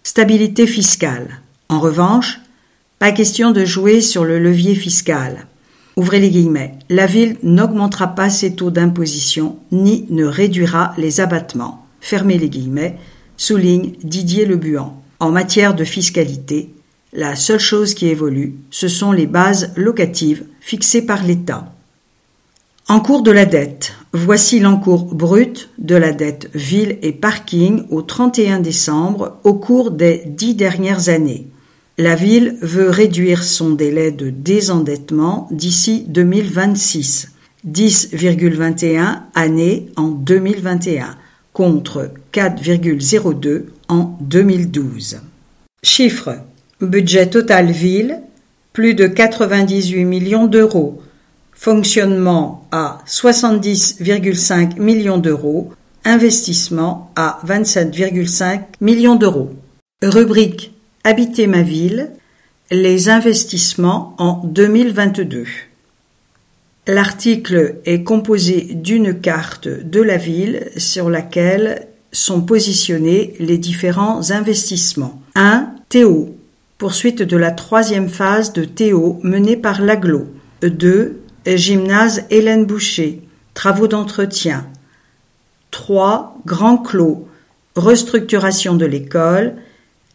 Speaker 1: Stabilité fiscale. En revanche, pas question de jouer sur le levier fiscal. Ouvrez les guillemets. La ville n'augmentera pas ses taux d'imposition ni ne réduira les abattements. Fermez les guillemets, souligne Didier Le Buan. En matière de fiscalité, la seule chose qui évolue, ce sont les bases locatives fixées par l'État. Encours de la dette. Voici l'encours brut de la dette ville et parking au 31 décembre au cours des 10 dernières années. La ville veut réduire son délai de désendettement d'ici 2026, 10,21 années en 2021. Contre 4,02 en 2012. Chiffres. Budget total ville, plus de 98 millions d'euros. Fonctionnement à 70,5 millions d'euros. Investissement à 27,5 millions d'euros. Rubrique Habiter ma ville, les investissements en 2022. L'article est composé d'une carte de la ville sur laquelle sont positionnés les différents investissements. 1. Théo. Poursuite de la 3e phase de Théo menée par l'Agglo. 2. Gymnase Hélène Boucher. Travaux d'entretien. 3. Grand Clos. Restructuration de l'école.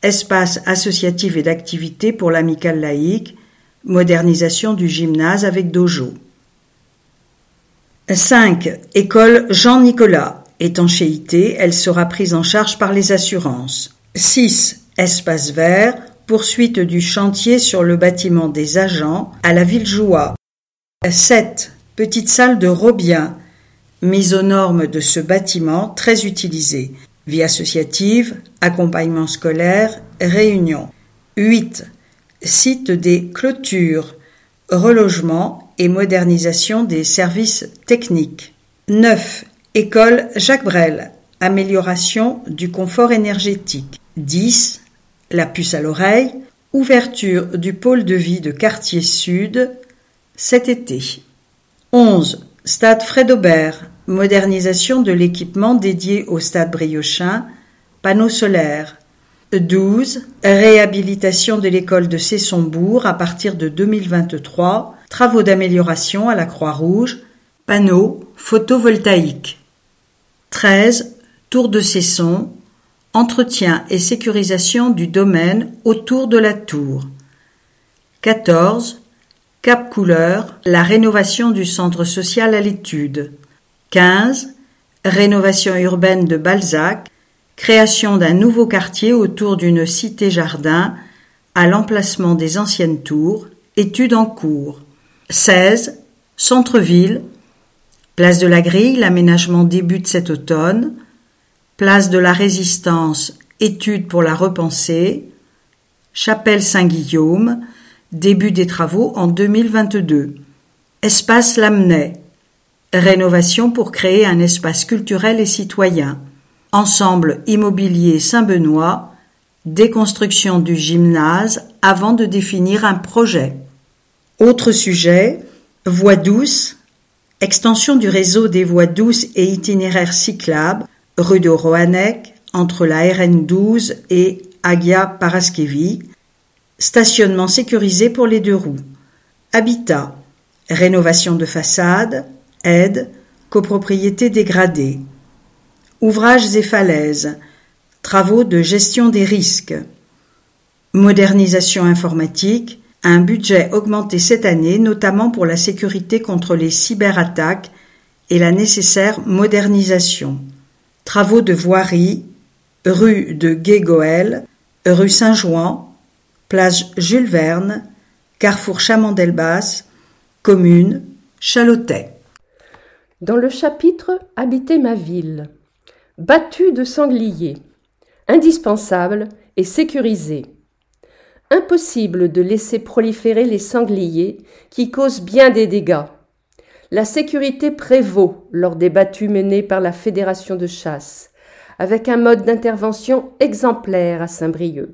Speaker 1: Espace associatif et d'activité pour l'amicale laïque. Modernisation du gymnase avec dojo. 5. École Jean-Nicolas. Étanchéité, elle sera prise en charge par les assurances. 6. Espace vert. Poursuite du chantier sur le bâtiment des agents à la Villejoie. 7. Petite salle de Robien. Mise aux normes de ce bâtiment très utilisé. Vie associative, accompagnement scolaire, réunion. 8. Site des clôtures. Relogement et modernisation des services techniques. 9. École Jacques Brel. Amélioration du confort énergétique. 10. La puce à l'oreille. Ouverture du pôle de vie de quartier sud cet été. 11. Stade Fred Aubert. modernisation de l'équipement dédié au stade briochin, panneaux solaires. 12. Réhabilitation de l'école de Cessombourg à partir de 2023, travaux d'amélioration à la Croix-Rouge, panneaux photovoltaïques. 13. Tour de Cesson, entretien et sécurisation du domaine autour de la tour. 14. Cap Couleur, la rénovation du centre social à l'étude. 15. Rénovation urbaine de Balzac, création d'un nouveau quartier autour d'une cité-jardin à l'emplacement des anciennes tours, étude en cours. 16. Centre-ville, place de la Grille, l'aménagement débute cet automne. Place de la Résistance, étude pour la repenser. Chapelle Saint-Guillaume, début des travaux en 2022. Espace Lamennais, rénovation pour créer un espace culturel et citoyen. Ensemble immobilier Saint-Benoît, déconstruction du gymnase avant de définir un projet. Autre sujet, voies douces, extension du réseau des voies douces et itinéraires cyclables, rue de Roannec, entre la RN 12 et Agia-Paraskevi, stationnement sécurisé pour les 2 roues. Habitat, rénovation de façade, aide, copropriété dégradée. Ouvrages et falaises, travaux de gestion des risques. Modernisation informatique, un budget augmenté cette année, notamment pour la sécurité contre les cyberattaques et la nécessaire modernisation. Travaux de voirie, rue de Guégoël, rue Saint-Jouan, place Jules Verne, carrefour Chamon-Delbas, commune Chalotais.
Speaker 2: Dans le chapitre « Habiter ma ville », battu de sangliers, indispensable et sécurisé. Impossible de laisser proliférer les sangliers qui causent bien des dégâts. La sécurité prévaut lors des battues menées par la Fédération de chasse, avec un mode d'intervention exemplaire à Saint-Brieuc.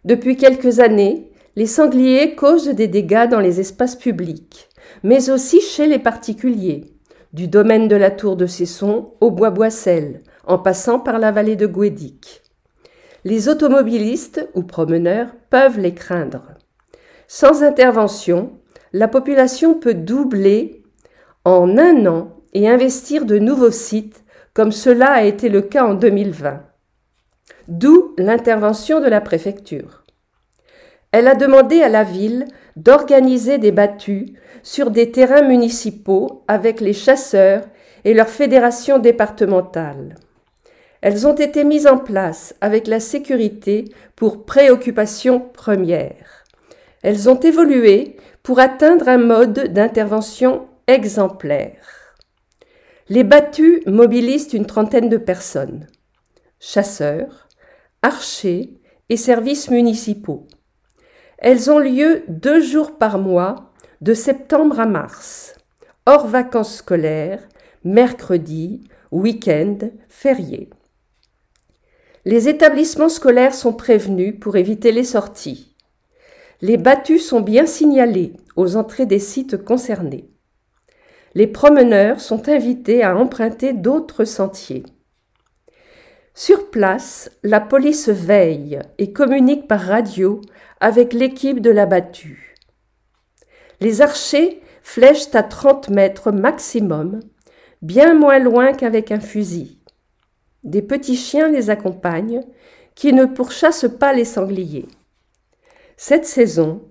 Speaker 2: Depuis quelques années, les sangliers causent des dégâts dans les espaces publics, mais aussi chez les particuliers, du domaine de la Tour de Cesson au Bois-Boissel, en passant par la vallée de Guédic. Les automobilistes ou promeneurs peuvent les craindre. Sans intervention, la population peut doubler en 1 an et investir de nouveaux sites, comme cela a été le cas en 2020. D'où l'intervention de la préfecture. Elle a demandé à la ville d'organiser des battues sur des terrains municipaux avec les chasseurs et leur fédération départementale. Elles ont été mises en place avec la sécurité pour préoccupation première. Elles ont évolué pour atteindre un mode d'intervention exemplaire. Les battues mobilisent une 30aine de personnes, chasseurs, archers et services municipaux. Elles ont lieu 2 jours par mois, de septembre à mars, hors vacances scolaires, mercredis, week-end, fériés. Les établissements scolaires sont prévenus pour éviter les sorties. Les battues sont bien signalées aux entrées des sites concernés. Les promeneurs sont invités à emprunter d'autres sentiers. Sur place, la police veille et communique par radio avec l'équipe de la battue. Les archers flèchent à 30 mètres maximum, bien moins loin qu'avec un fusil. Des petits chiens les accompagnent, qui ne pourchassent pas les sangliers. Cette saison,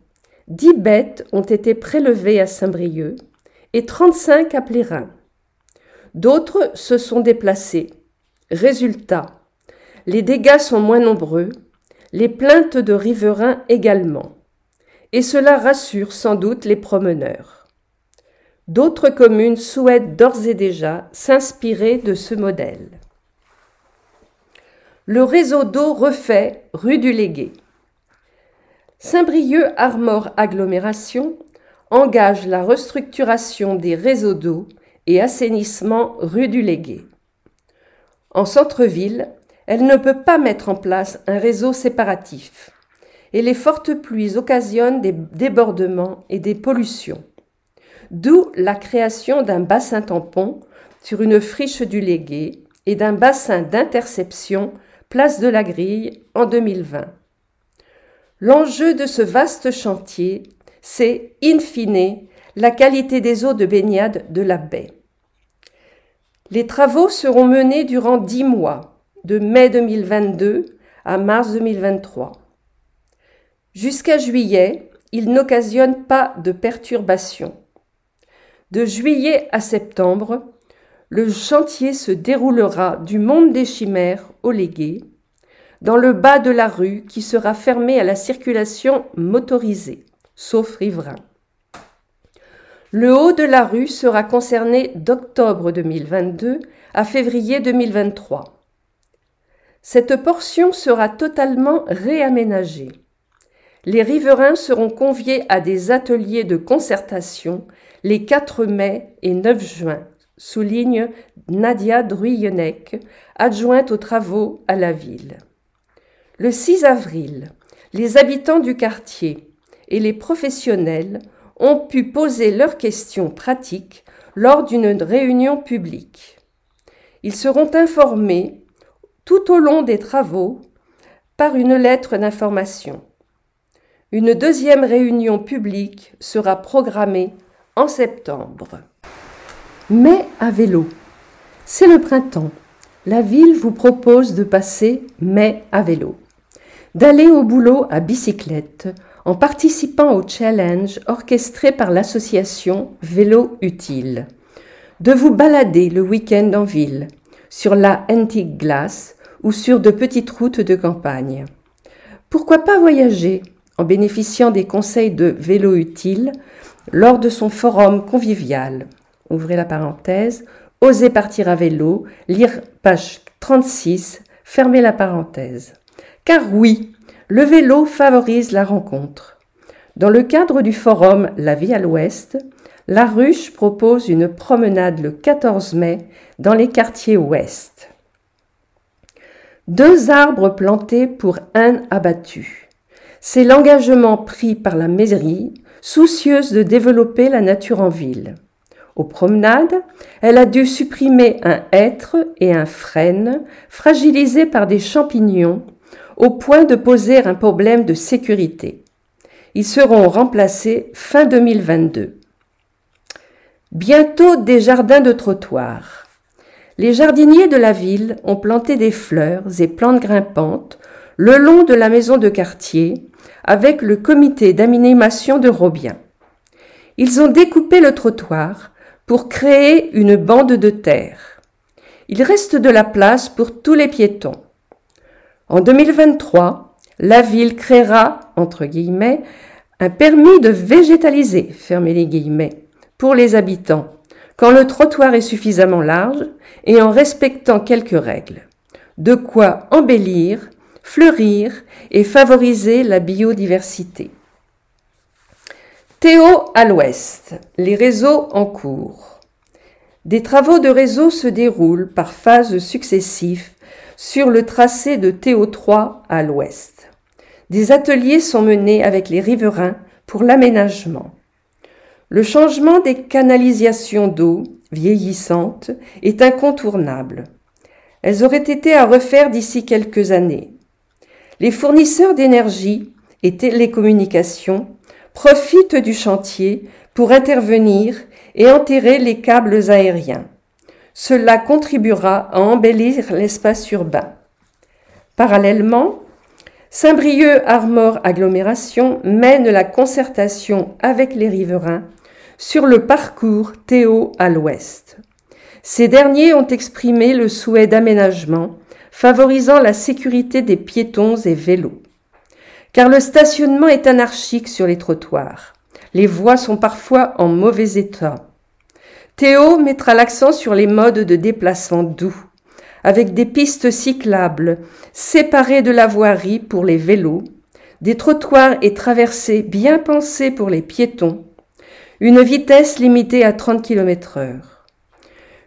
Speaker 2: 10 bêtes ont été prélevées à Saint-Brieuc et 35 à Plérin. D'autres se sont déplacés. Résultat, les dégâts sont moins nombreux, les plaintes de riverains également. Et cela rassure sans doute les promeneurs. D'autres communes souhaitent d'ores et déjà s'inspirer de ce modèle. Le réseau d'eau refait rue du Légué. Saint-Brieuc Armor Agglomération engage la restructuration des réseaux d'eau et assainissement rue du Légué. En centre-ville, elle ne peut pas mettre en place un réseau séparatif et les fortes pluies occasionnent des débordements et des pollutions. d'où la création d'un bassin tampon sur une friche du Légué et d'un bassin d'interception place de la Grille en 2020. L'enjeu de ce vaste chantier, c'est, in fine, la qualité des eaux de baignade de la baie. Les travaux seront menés durant 10 mois, de mai 2022 à mars 2023. Jusqu'à juillet, ils n'occasionnent pas de perturbations. De juillet à septembre, le chantier se déroulera du Monde des Chimères au Légué, dans le bas de la rue qui sera fermée à la circulation motorisée, sauf riverains. Le haut de la rue sera concerné d'octobre 2022 à février 2023. Cette portion sera totalement réaménagée. Les riverains seront conviés à des ateliers de concertation les 4 mai et 9 juin, souligne Nadia Druyenec, adjointe aux travaux à la ville. Le 6 avril, les habitants du quartier et les professionnels ont pu poser leurs questions pratiques lors d'une réunion publique. Ils seront informés tout au long des travaux par une lettre d'information. Une deuxième réunion publique sera programmée en septembre. Mai à vélo. C'est le printemps. La ville vous propose de passer mai à vélo. D'aller au boulot à bicyclette en participant au challenge orchestré par l'association Vélo Utile. De vous balader le week-end en ville, sur la Antique Glace ou sur de petites routes de campagne. Pourquoi pas voyager en bénéficiant des conseils de Vélo Utile lors de son forum convivial. Ouvrez la parenthèse, osez partir à vélo, lire page 36, fermez la parenthèse. Car oui, le vélo favorise la rencontre. Dans le cadre du forum La Vie à l'Ouest, La Ruche propose une promenade le 14 mai dans les quartiers ouest. 2 arbres plantés pour 1 abattu. C'est l'engagement pris par la mairie, soucieuse de développer la nature en ville. Aux promenades, elle a dû supprimer un hêtre et un frêne fragilisés par des champignons au point de poser un problème de sécurité. Ils seront remplacés fin 2022. Bientôt des jardins de trottoir. Les jardiniers de la ville ont planté des fleurs et plantes grimpantes le long de la maison de quartier avec le comité d'animation de Robien. Ils ont découpé le trottoir pour créer une bande de terre. Il reste de la place pour tous les piétons. En 2023, la ville créera, entre guillemets, un permis de végétaliser, fermez les guillemets, pour les habitants, quand le trottoir est suffisamment large et en respectant quelques règles. De quoi embellir, fleurir et favoriser la biodiversité. Théo à l'ouest, les réseaux en cours. Des travaux de réseau se déroulent par phases successives sur le tracé de Théo 3 à l'ouest. Des ateliers sont menés avec les riverains pour l'aménagement. Le changement des canalisations d'eau vieillissantes est incontournable. Elles auraient été à refaire d'ici quelques années. Les fournisseurs d'énergie et télécommunications profitent du chantier pour intervenir et enterrer les câbles aériens. Cela contribuera à embellir l'espace urbain. Parallèlement, Saint-Brieuc Armor Agglomération mène la concertation avec les riverains sur le parcours Théo à l'ouest. Ces derniers ont exprimé le souhait d'aménagement favorisant la sécurité des piétons et vélos. Car le stationnement est anarchique sur les trottoirs. Les voies sont parfois en mauvais état. Théo mettra l'accent sur les modes de déplacement doux, avec des pistes cyclables séparées de la voirie pour les vélos, des trottoirs et traversées bien pensées pour les piétons, une vitesse limitée à 30 km/h.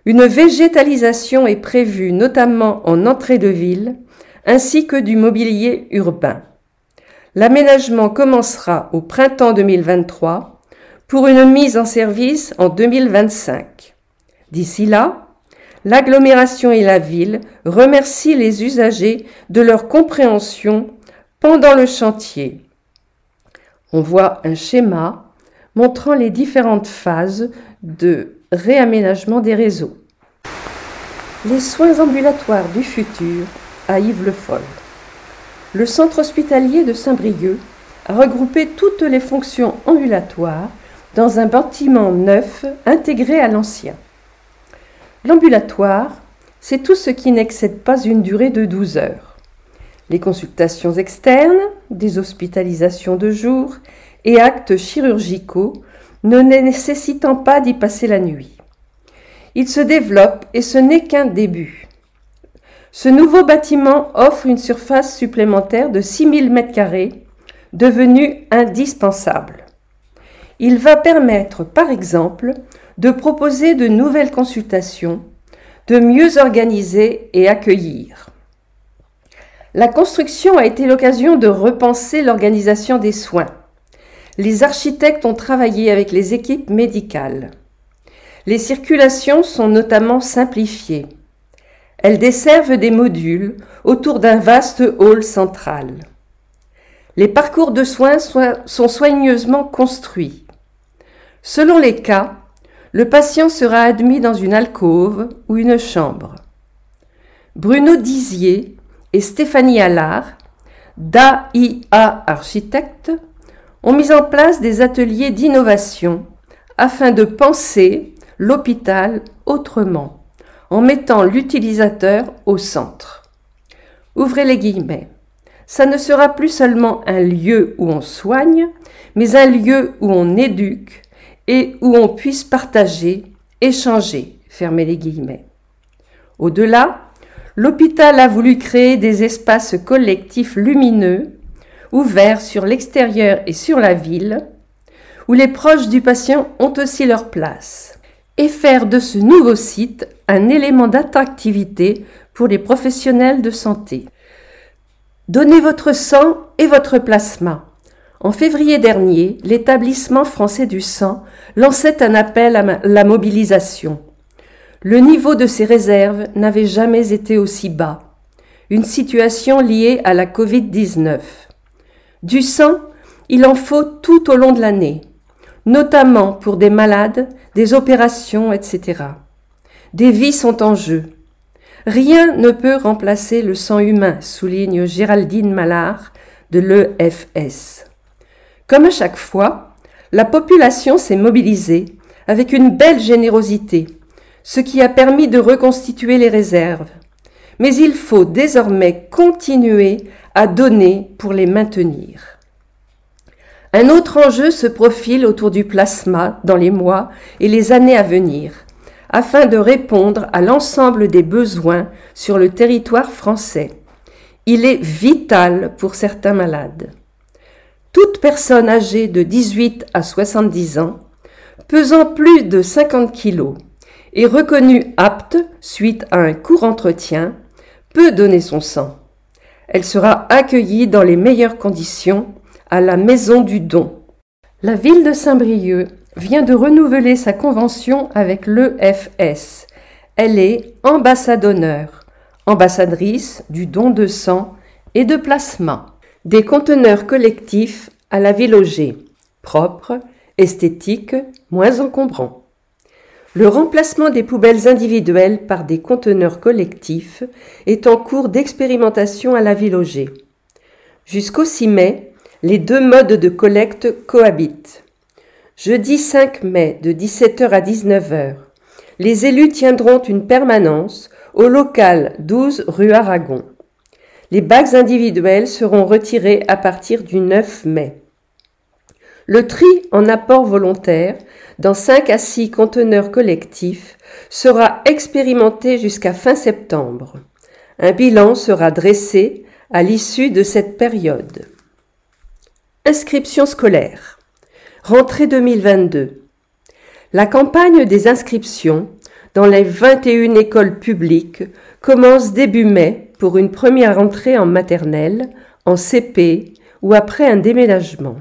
Speaker 2: Une végétalisation est prévue notamment en entrée de ville, ainsi que du mobilier urbain. L'aménagement commencera au printemps 2023 pour une mise en service en 2025. D'ici là, l'agglomération et la ville remercient les usagers de leur compréhension pendant le chantier. On voit un schéma montrant les différentes phases de réaménagement des réseaux. Les soins ambulatoires du futur à Yves-le-Foll. Le centre hospitalier de Saint-Brieuc a regroupé toutes les fonctions ambulatoires dans un bâtiment neuf intégré à l'ancien. L'ambulatoire, c'est tout ce qui n'excède pas une durée de 12 heures. Les consultations externes, des hospitalisations de jour et actes chirurgicaux ne nécessitant pas d'y passer la nuit. Il se développe et ce n'est qu'un début. Ce nouveau bâtiment offre une surface supplémentaire de 6000 m², devenue indispensable. Il va permettre, par exemple, de proposer de nouvelles consultations, de mieux organiser et accueillir. La construction a été l'occasion de repenser l'organisation des soins. Les architectes ont travaillé avec les équipes médicales. Les circulations sont notamment simplifiées. Elles desservent des modules autour d'un vaste hall central. Les parcours de soins sont soigneusement construits. Selon les cas, le patient sera admis dans une alcôve ou une chambre. Bruno Dizier et Stéphanie Allard, d'AIA Architectes, ont mis en place des ateliers d'innovation afin de penser l'hôpital autrement, en mettant l'utilisateur au centre. Ouvrez les guillemets. Ça ne sera plus seulement un lieu où on soigne, mais un lieu où on éduque et où on puisse partager, échanger. Fermez les guillemets. Au-delà, l'hôpital a voulu créer des espaces collectifs lumineux, ouverts sur l'extérieur et sur la ville, où les proches du patient ont aussi leur place, et faire de ce nouveau site un élément d'attractivité pour les professionnels de santé. Donnez votre sang et votre plasma. En février dernier, l'établissement français du sang lançait un appel à la mobilisation. Le niveau de ses réserves n'avait jamais été aussi bas. Une situation liée à la Covid-19. Du sang, il en faut tout au long de l'année, notamment pour des malades, des opérations, etc. Des vies sont en jeu. Rien ne peut remplacer le sang humain, souligne Géraldine Mallard de l'EFS. Comme à chaque fois, la population s'est mobilisée avec une belle générosité, ce qui a permis de reconstituer les réserves. Mais il faut désormais continuer à donner pour les maintenir. Un autre enjeu se profile autour du plasma dans les mois et les années à venir, afin de répondre à l'ensemble des besoins sur le territoire français. Il est vital pour certains malades. Toute personne âgée de 18 à 70 ans, pesant plus de 50 kg et reconnue apte suite à un court entretien, peut donner son sang. Elle sera accueillie dans les meilleures conditions à la Maison du Don. La ville de Saint-Brieuc vient de renouveler sa convention avec l'EFS. Elle est ambassadrice du don de sang et de plasma. Des conteneurs collectifs à la vie logée, propres, esthétiques, moins encombrants. Le remplacement des poubelles individuelles par des conteneurs collectifs est en cours d'expérimentation à la vie logée. Jusqu'au 6 mai, les deux modes de collecte cohabitent. Jeudi 5 mai, de 17h à 19h, les élus tiendront une permanence au local 12 rue Aragon. Les bacs individuels seront retirés à partir du 9 mai. Le tri en apport volontaire dans 5 à 6 conteneurs collectifs sera expérimenté jusqu'à fin septembre. Un bilan sera dressé à l'issue de cette période. Inscription scolaire. Rentrée 2022. La campagne des inscriptions dans les 21 écoles publiques commence début mai pour une première entrée en maternelle, en CP ou après un déménagement.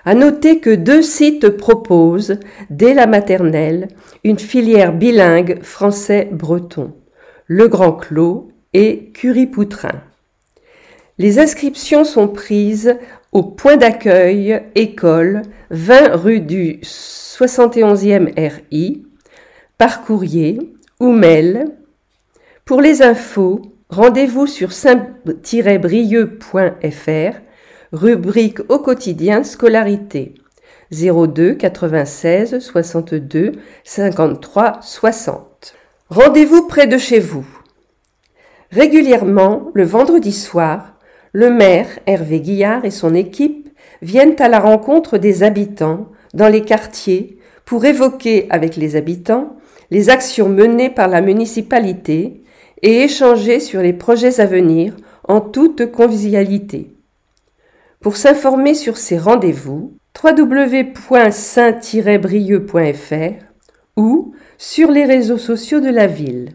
Speaker 2: À noter que 2 sites proposent, dès la maternelle, une filière bilingue français-breton, Le Grand Clos et Curie-Poutrin. Les inscriptions sont prises au point d'accueil école 20 rue du 71e RI, par courrier ou mail. Pour les infos, rendez-vous sur saint-brieuc.fr, rubrique au quotidien scolarité 02 96 62 53 60. Rendez-vous près de chez vous. Régulièrement, le vendredi soir, le maire Hervé Guillard et son équipe viennent à la rencontre des habitants dans les quartiers pour évoquer avec les habitants les actions menées par la municipalité et échanger sur les projets à venir en toute convivialité. Pour s'informer sur ces rendez-vous, www.saint-brieuc.fr ou sur les réseaux sociaux de la ville.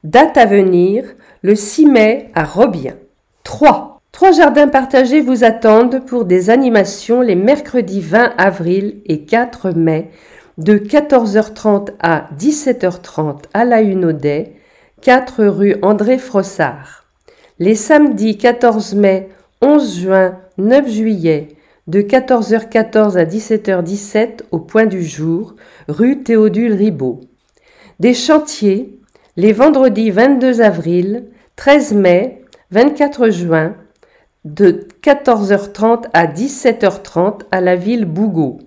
Speaker 2: Date à venir, le 6 mai à Robiens. 3 jardins partagés vous attendent pour des animations les mercredis 20 avril et 4 mai de 14h30 à 17h30 à la Hunaudet, 4 rue André Frossard. Les samedis 14 mai, 11 juin, 9 juillet, de 14h14 à 17h17 au Point du Jour, rue Théodule Ribaud. Des chantiers, les vendredis 22 avril, 13 mai, 24 juin, de 14h30 à 17h30 à la ville Bougot.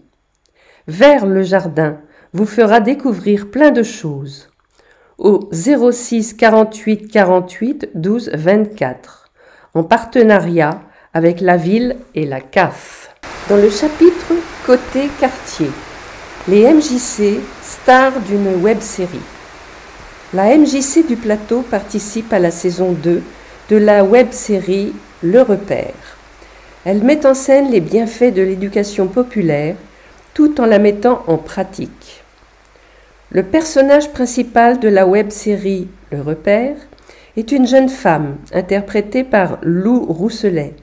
Speaker 2: Vers le jardin vous fera découvrir plein de choses. Au 06 48 48 12 24, en partenariat avec la ville et la CAF. Dans le chapitre Côté quartier, les MJC, stars d'une web-série. La MJC du Plateau participe à la saison 2 de la web-série Le Repère. Elle met en scène les bienfaits de l'éducation populaire tout en la mettant en pratique. Le personnage principal de la web-série Le Repère est une jeune femme interprétée par Lou Rousselet.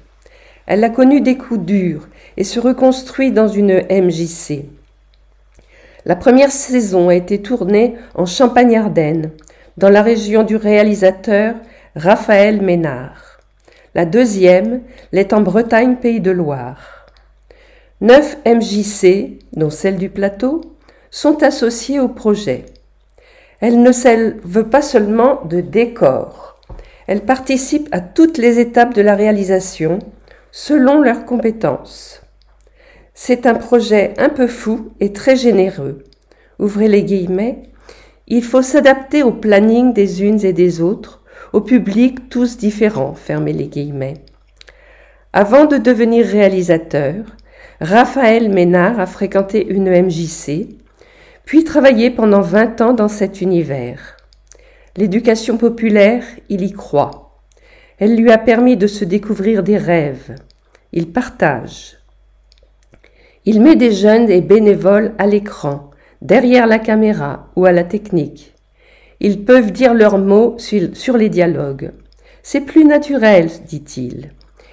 Speaker 2: Elle a connu des coups durs et se reconstruit dans une MJC. La première saison a été tournée en Champagne-Ardenne, dans la région du réalisateur Raphaël Ménard. La deuxième l'est en Bretagne Pays de Loire. 9 MJC, dont celle du Plateau, sont associées au projet. Elles ne servent pas seulement de décor. Elles participent à toutes les étapes de la réalisation, selon leurs compétences. C'est un projet un peu fou et très généreux. Ouvrez les guillemets. Il faut s'adapter au planning des unes et des autres, au public tous différents, fermez les guillemets. Avant de devenir réalisateur, Raphaël Ménard a fréquenté une MJC, puis travaillé pendant 20 ans dans cet univers. L'éducation populaire, il y croit. Elle lui a permis de se découvrir des rêves. Il partage. Il met des jeunes et bénévoles à l'écran, derrière la caméra ou à la technique. Ils peuvent dire leurs mots sur les dialogues. C'est plus naturel, dit-il.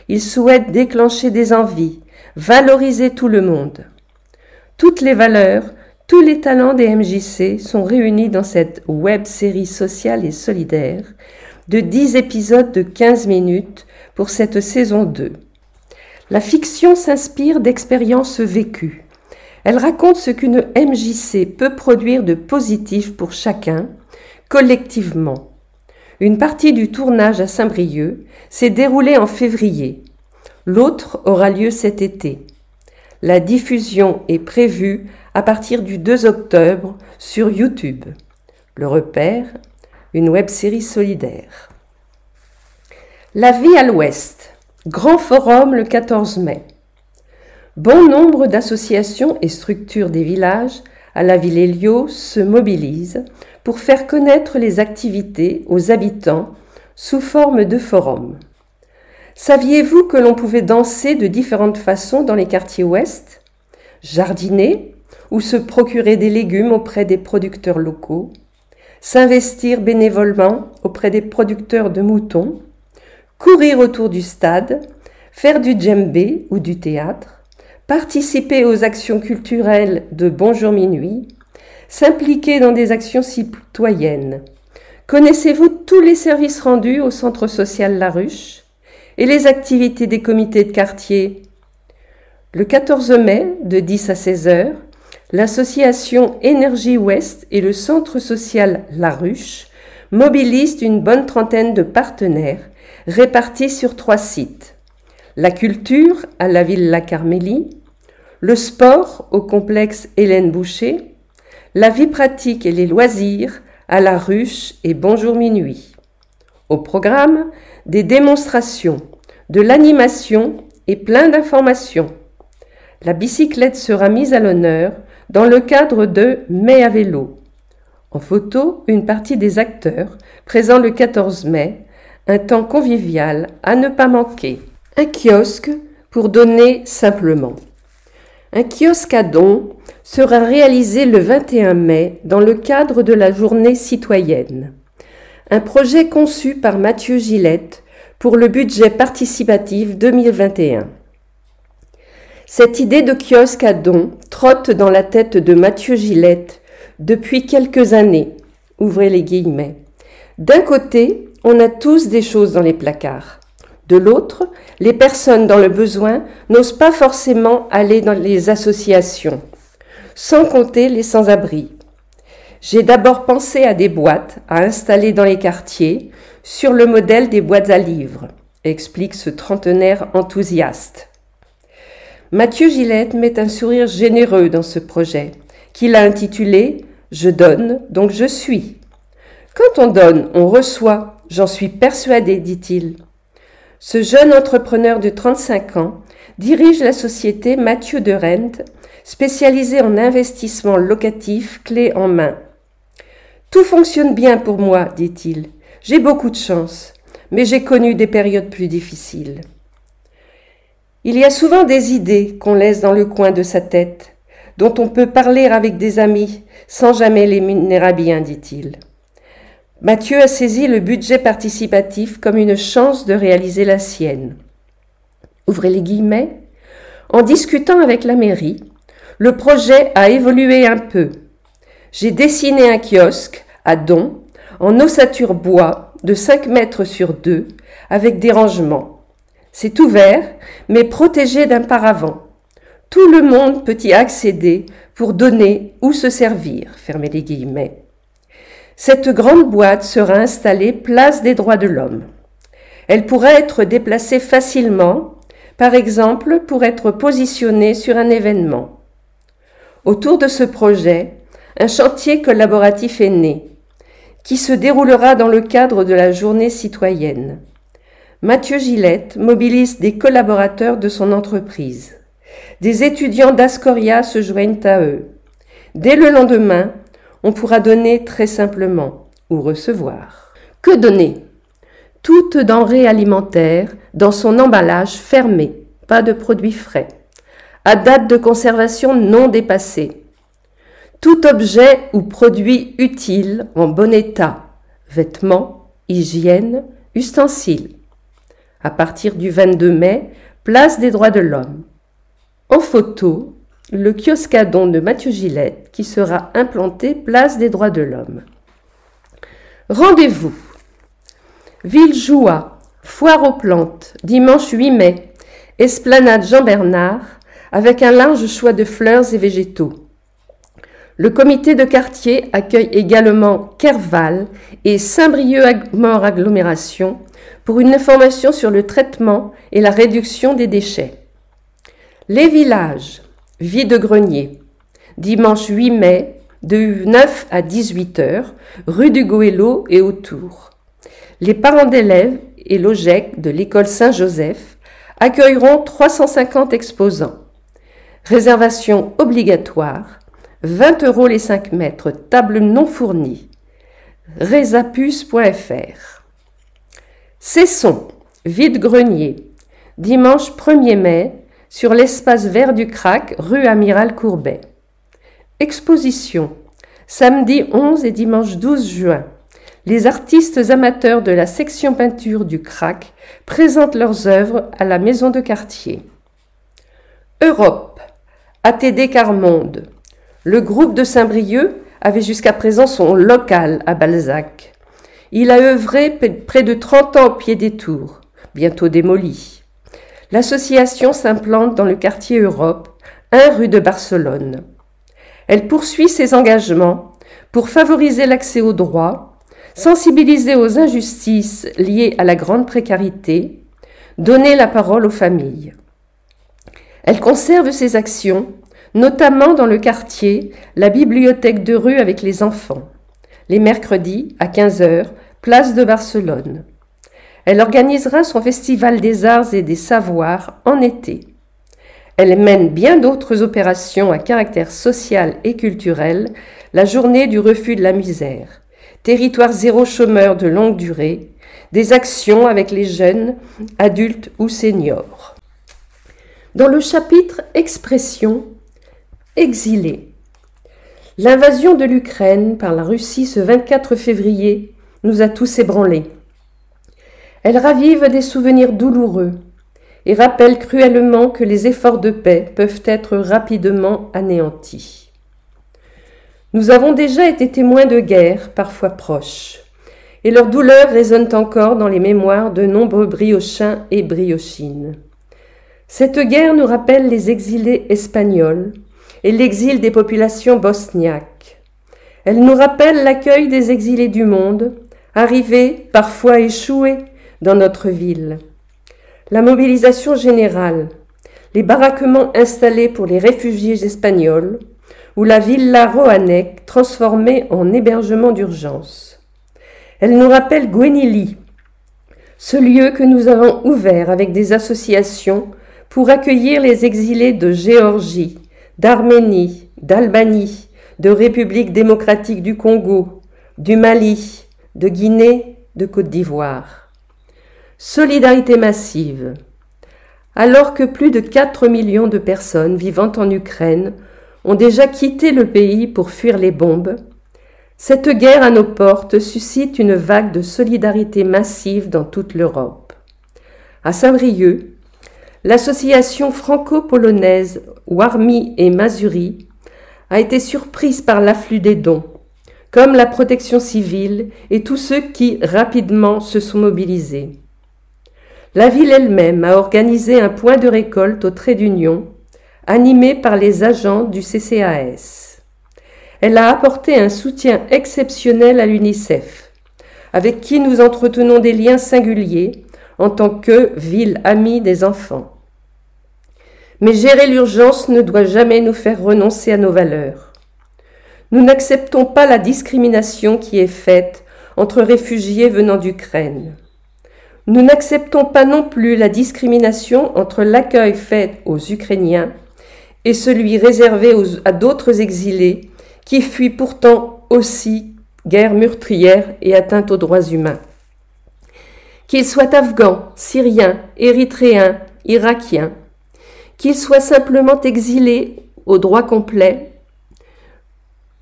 Speaker 2: Il souhaite déclencher des envies, valoriser tout le monde. Toutes les valeurs, tous les talents des MJC sont réunis dans cette web-série sociale et solidaire de 10 épisodes de 15 minutes pour cette saison 2. La fiction s'inspire d'expériences vécues. Elle raconte ce qu'une MJC peut produire de positif pour chacun, collectivement. Une partie du tournage à Saint-Brieuc s'est déroulée en février. L'autre aura lieu cet été. La diffusion est prévue à partir du 2 octobre sur YouTube. Le Repère, une web-série solidaire. La vie à l'Ouest. Grand forum le 14 mai. Bon nombre d'associations et structures des villages à la ville Hélios se mobilisent pour faire connaître les activités aux habitants sous forme de forum. Saviez-vous que l'on pouvait danser de différentes façons dans les quartiers ouest, jardiner ou se procurer des légumes auprès des producteurs locaux, s'investir bénévolement auprès des producteurs de moutons, courir autour du stade, faire du djembé ou du théâtre, participer aux actions culturelles de Bonjour Minuit, s'impliquer dans des actions citoyennes. Connaissez-vous tous les services rendus au centre social La Ruche et les activités des comités de quartier? Le 14 mai, de 10 à 16 heures, l'association Énergie Ouest et le centre social La Ruche mobilisent une bonne trentaine de partenaires répartis sur 3 sites. La culture à la Villa Carmélie, le sport au complexe Hélène Boucher, la vie pratique et les loisirs à La Ruche et Bonjour Minuit. Au programme, des démonstrations, de l'animation et plein d'informations. La bicyclette sera mise à l'honneur dans le cadre de Mai à vélo. En photo, une partie des acteurs présents le 14 mai, un temps convivial à ne pas manquer. Un kiosque pour donner simplement. Un kiosque à dons sera réalisé le 21 mai dans le cadre de la journée citoyenne. Un projet conçu par Mathieu Gillette pour le budget participatif 2021. Cette idée de kiosque à dons trotte dans la tête de Mathieu Gillette depuis quelques années. Ouvrez les guillemets. D'un côté, on a tous des choses dans les placards. De l'autre, les personnes dans le besoin n'osent pas forcément aller dans les associations, sans compter les sans-abri. J'ai d'abord pensé à des boîtes à installer dans les quartiers sur le modèle des boîtes à livres, explique ce trentenaire enthousiaste. Mathieu Gillette met un sourire généreux dans ce projet, qu'il a intitulé « Je donne, donc je suis ». Quand on donne, on reçoit, j'en suis persuadé, dit-il. Ce jeune entrepreneur de 35 ans dirige la société Mathieu de Rent, spécialisée en investissement locatif clé en main. Tout fonctionne bien pour moi, dit-il. J'ai beaucoup de chance, mais j'ai connu des périodes plus difficiles. Il y a souvent des idées qu'on laisse dans le coin de sa tête, dont on peut parler avec des amis sans jamais les mener à bien, dit-il. Mathieu a saisi le budget participatif comme une chance de réaliser la sienne. Ouvrez les guillemets. En discutant avec la mairie, le projet a évolué un peu. J'ai dessiné un kiosque à dons en ossature bois de 5 mètres sur 2 avec des rangements. C'est ouvert, mais protégé d'un paravent. Tout le monde peut y accéder pour donner ou se servir. Fermez les guillemets. Cette grande boîte sera installée place des droits de l'homme. Elle pourra être déplacée facilement, par exemple pour être positionnée sur un événement. Autour de ce projet, un chantier collaboratif est né, qui se déroulera dans le cadre de la journée citoyenne. Mathieu Gillette mobilise des collaborateurs de son entreprise. Des étudiants d'Ascoria se joignent à eux. Dès le lendemain, on pourra donner très simplement ou recevoir. Que donner? Toute denrée alimentaire dans son emballage fermé, pas de produits frais, à date de conservation non dépassée. Tout objet ou produit utile en bon état, vêtements, hygiène, ustensiles. À partir du 22 mai, place des droits de l'homme. En photo, le kiosque à dons de Mathieu Gillette qui sera implanté place des droits de l'homme. Rendez-vous. Villejoie, foire aux plantes, dimanche 8 mai, esplanade Jean-Bernard, avec un large choix de fleurs et végétaux. Le comité de quartier accueille également Kerval et Saint-Brieuc-Mort Agglomération pour une information sur le traitement et la réduction des déchets. Les villages, vide-grenier, dimanche 8 mai, de 9 à 18 heures, rue du Goëlo et autour. Les parents d'élèves et l'OGEC de l'école Saint-Joseph accueilleront 350 exposants. Réservation obligatoire, 20 € les 5 mètres, table non fournie. Resapus.fr. Cesson, vide-grenier, dimanche 1er mai, sur l'espace vert du Crac, rue Amiral Courbet. Exposition, samedi 11 et dimanche 12 juin. Les artistes amateurs de la section peinture du Crac présentent leurs œuvres à la maison de quartier. Europe. ATD Carmonde. Le groupe de Saint-Brieuc avait jusqu'à présent son local à Balzac. Il a œuvré près de 30 ans au pied des tours, bientôt démoli. L'association s'implante dans le quartier Europe, 1 rue de Barcelone. Elle poursuit ses engagements pour favoriser l'accès aux droits, sensibiliser aux injustices liées à la grande précarité, donner la parole aux familles. Elle conserve ses actions, notamment dans le quartier, la bibliothèque de rue avec les enfants, les mercredis à 15h, place de Barcelone. Elle organisera son festival des arts et des savoirs en été. Elle mène bien d'autres opérations à caractère social et culturel, la journée du refus de la misère, territoire zéro chômeur de longue durée, des actions avec les jeunes, adultes ou seniors. Dans le chapitre Expression, exilés. L'invasion de l'Ukraine par la Russie ce 24 février nous a tous ébranlés. Elle ravive des souvenirs douloureux et rappelle cruellement que les efforts de paix peuvent être rapidement anéantis. Nous avons déjà été témoins de guerres, parfois proches, et leurs douleurs résonnent encore dans les mémoires de nombreux briochins et briochines. Cette guerre nous rappelle les exilés espagnols et l'exil des populations bosniaques. Elle nous rappelle l'accueil des exilés du monde, arrivés, parfois échoués, dans notre ville. La mobilisation générale, les baraquements installés pour les réfugiés espagnols, ou la villa Roanec transformée en hébergement d'urgence. Elle nous rappelle Gwenili, ce lieu que nous avons ouvert avec des associations pour accueillir les exilés de Géorgie, d'Arménie, d'Albanie, de République démocratique du Congo, du Mali, de Guinée, de Côte d'Ivoire. Solidarité massive. Alors que plus de 4 millions de personnes vivant en Ukraine ont déjà quitté le pays pour fuir les bombes, cette guerre à nos portes suscite une vague de solidarité massive dans toute l'Europe. À Saint-Brieuc, l'association franco-polonaise Warmi et Mazuri a été surprise par l'afflux des dons, comme la protection civile et tous ceux qui rapidement se sont mobilisés. La ville elle-même a organisé un point de récolte au trait d'union, animé par les agents du CCAS. Elle a apporté un soutien exceptionnel à l'UNICEF, avec qui nous entretenons des liens singuliers en tant que ville amie des enfants. Mais gérer l'urgence ne doit jamais nous faire renoncer à nos valeurs. Nous n'acceptons pas la discrimination qui est faite entre réfugiés venant d'Ukraine. Nous n'acceptons pas non plus la discrimination entre l'accueil fait aux Ukrainiens et celui réservé à d'autres exilés qui fuient pourtant aussi guerre meurtrière et atteinte aux droits humains. Qu'ils soient afghans, syriens, érythréens, irakiens, qu'ils soient simplement exilés au droit complet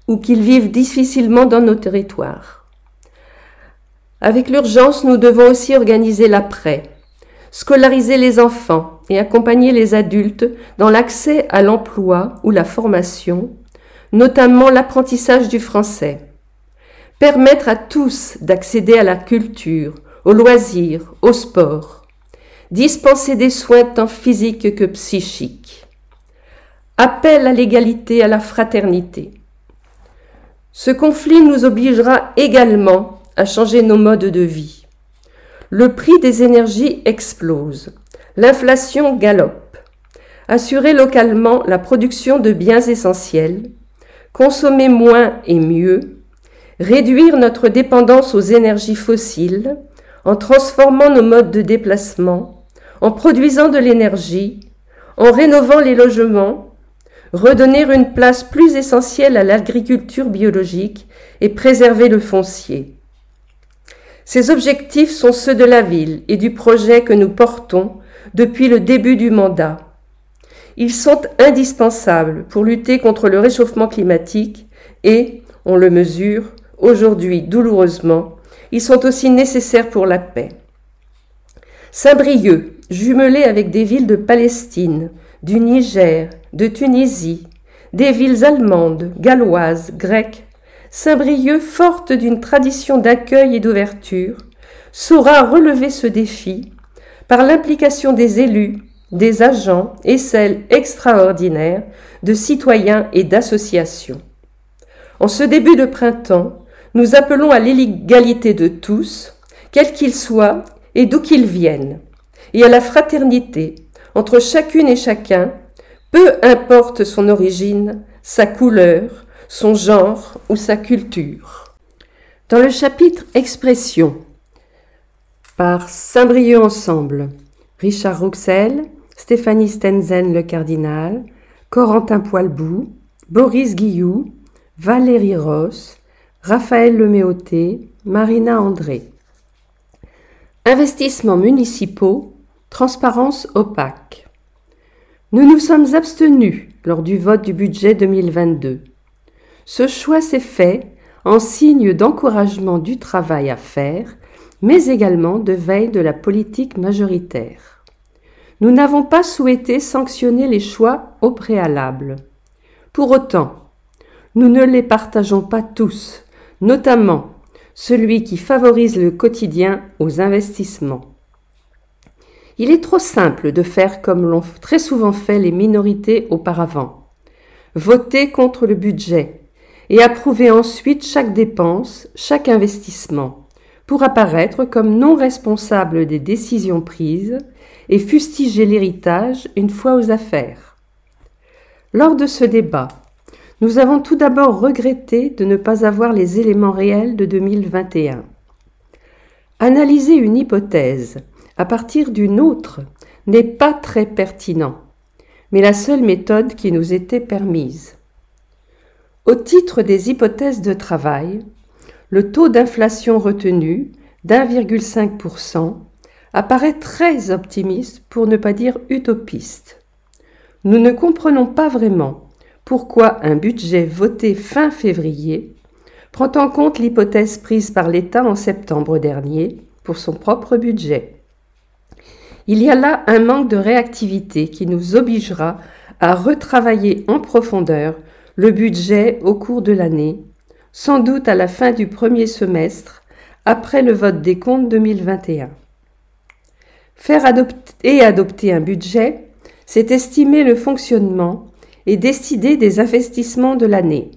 Speaker 2: ou qu'ils vivent difficilement dans nos territoires. Avec l'urgence, nous devons aussi organiser l'après, scolariser les enfants et accompagner les adultes dans l'accès à l'emploi ou la formation, notamment l'apprentissage du français. Permettre à tous d'accéder à la culture, aux loisirs, au sport. Dispenser des soins tant physiques que psychiques. Appel à l'égalité, à la fraternité. Ce conflit nous obligera également à changer nos modes de vie. Le prix des énergies explose, l'inflation galope. Assurer localement la production de biens essentiels, consommer moins et mieux, réduire notre dépendance aux énergies fossiles en transformant nos modes de déplacement, en produisant de l'énergie, en rénovant les logements, redonner une place plus essentielle à l'agriculture biologique et préserver le foncier. Ces objectifs sont ceux de la ville et du projet que nous portons depuis le début du mandat. Ils sont indispensables pour lutter contre le réchauffement climatique et, on le mesure, aujourd'hui douloureusement, ils sont aussi nécessaires pour la paix. Saint-Brieuc, jumelé avec des villes de Palestine, du Niger, de Tunisie, des villes allemandes, galloises, grecques, Saint-Brieuc, forte d'une tradition d'accueil et d'ouverture, saura relever ce défi par l'implication des élus, des agents et celle extraordinaire de citoyens et d'associations. En ce début de printemps, nous appelons à l'égalité de tous, quels qu'ils soient et d'où qu'ils viennent, et à la fraternité entre chacune et chacun, peu importe son origine, sa couleur, son genre ou sa culture. Dans le chapitre Expression, par Saint-Brieuc Ensemble, Richard Rouxel, Stéphanie Stenzen le cardinal, Corentin Poilbou, Boris Guilloux, Valérie Ross, Raphaël Leméoté, Marina André. Investissements municipaux, transparence opaque. Nous nous sommes abstenus lors du vote du budget 2022. Ce choix s'est fait en signe d'encouragement du travail à faire, mais également de veille de la politique majoritaire. Nous n'avons pas souhaité sanctionner les choix au préalable. Pour autant, nous ne les partageons pas tous, notamment celui qui favorise le quotidien aux investissements. Il est trop simple de faire comme l'ont très souvent fait les minorités auparavant, voter contre le budget et approuver ensuite chaque dépense, chaque investissement, pour apparaître comme non responsable des décisions prises et fustiger l'héritage une fois aux affaires. Lors de ce débat, nous avons tout d'abord regretté de ne pas avoir les éléments réels de 2021. Analyser une hypothèse à partir d'une autre n'est pas très pertinent, mais la seule méthode qui nous était permise. Au titre des hypothèses de travail, le taux d'inflation retenu d'1,5% apparaît très optimiste pour ne pas dire utopiste. Nous ne comprenons pas vraiment pourquoi un budget voté fin février prend en compte l'hypothèse prise par l'État en septembre dernier pour son propre budget. Il y a là un manque de réactivité qui nous obligera à retravailler en profondeur le budget au cours de l'année, sans doute à la fin du premier semestre, après le vote des comptes 2021. Faire adopter un budget, c'est estimer le fonctionnement et décider des investissements de l'année.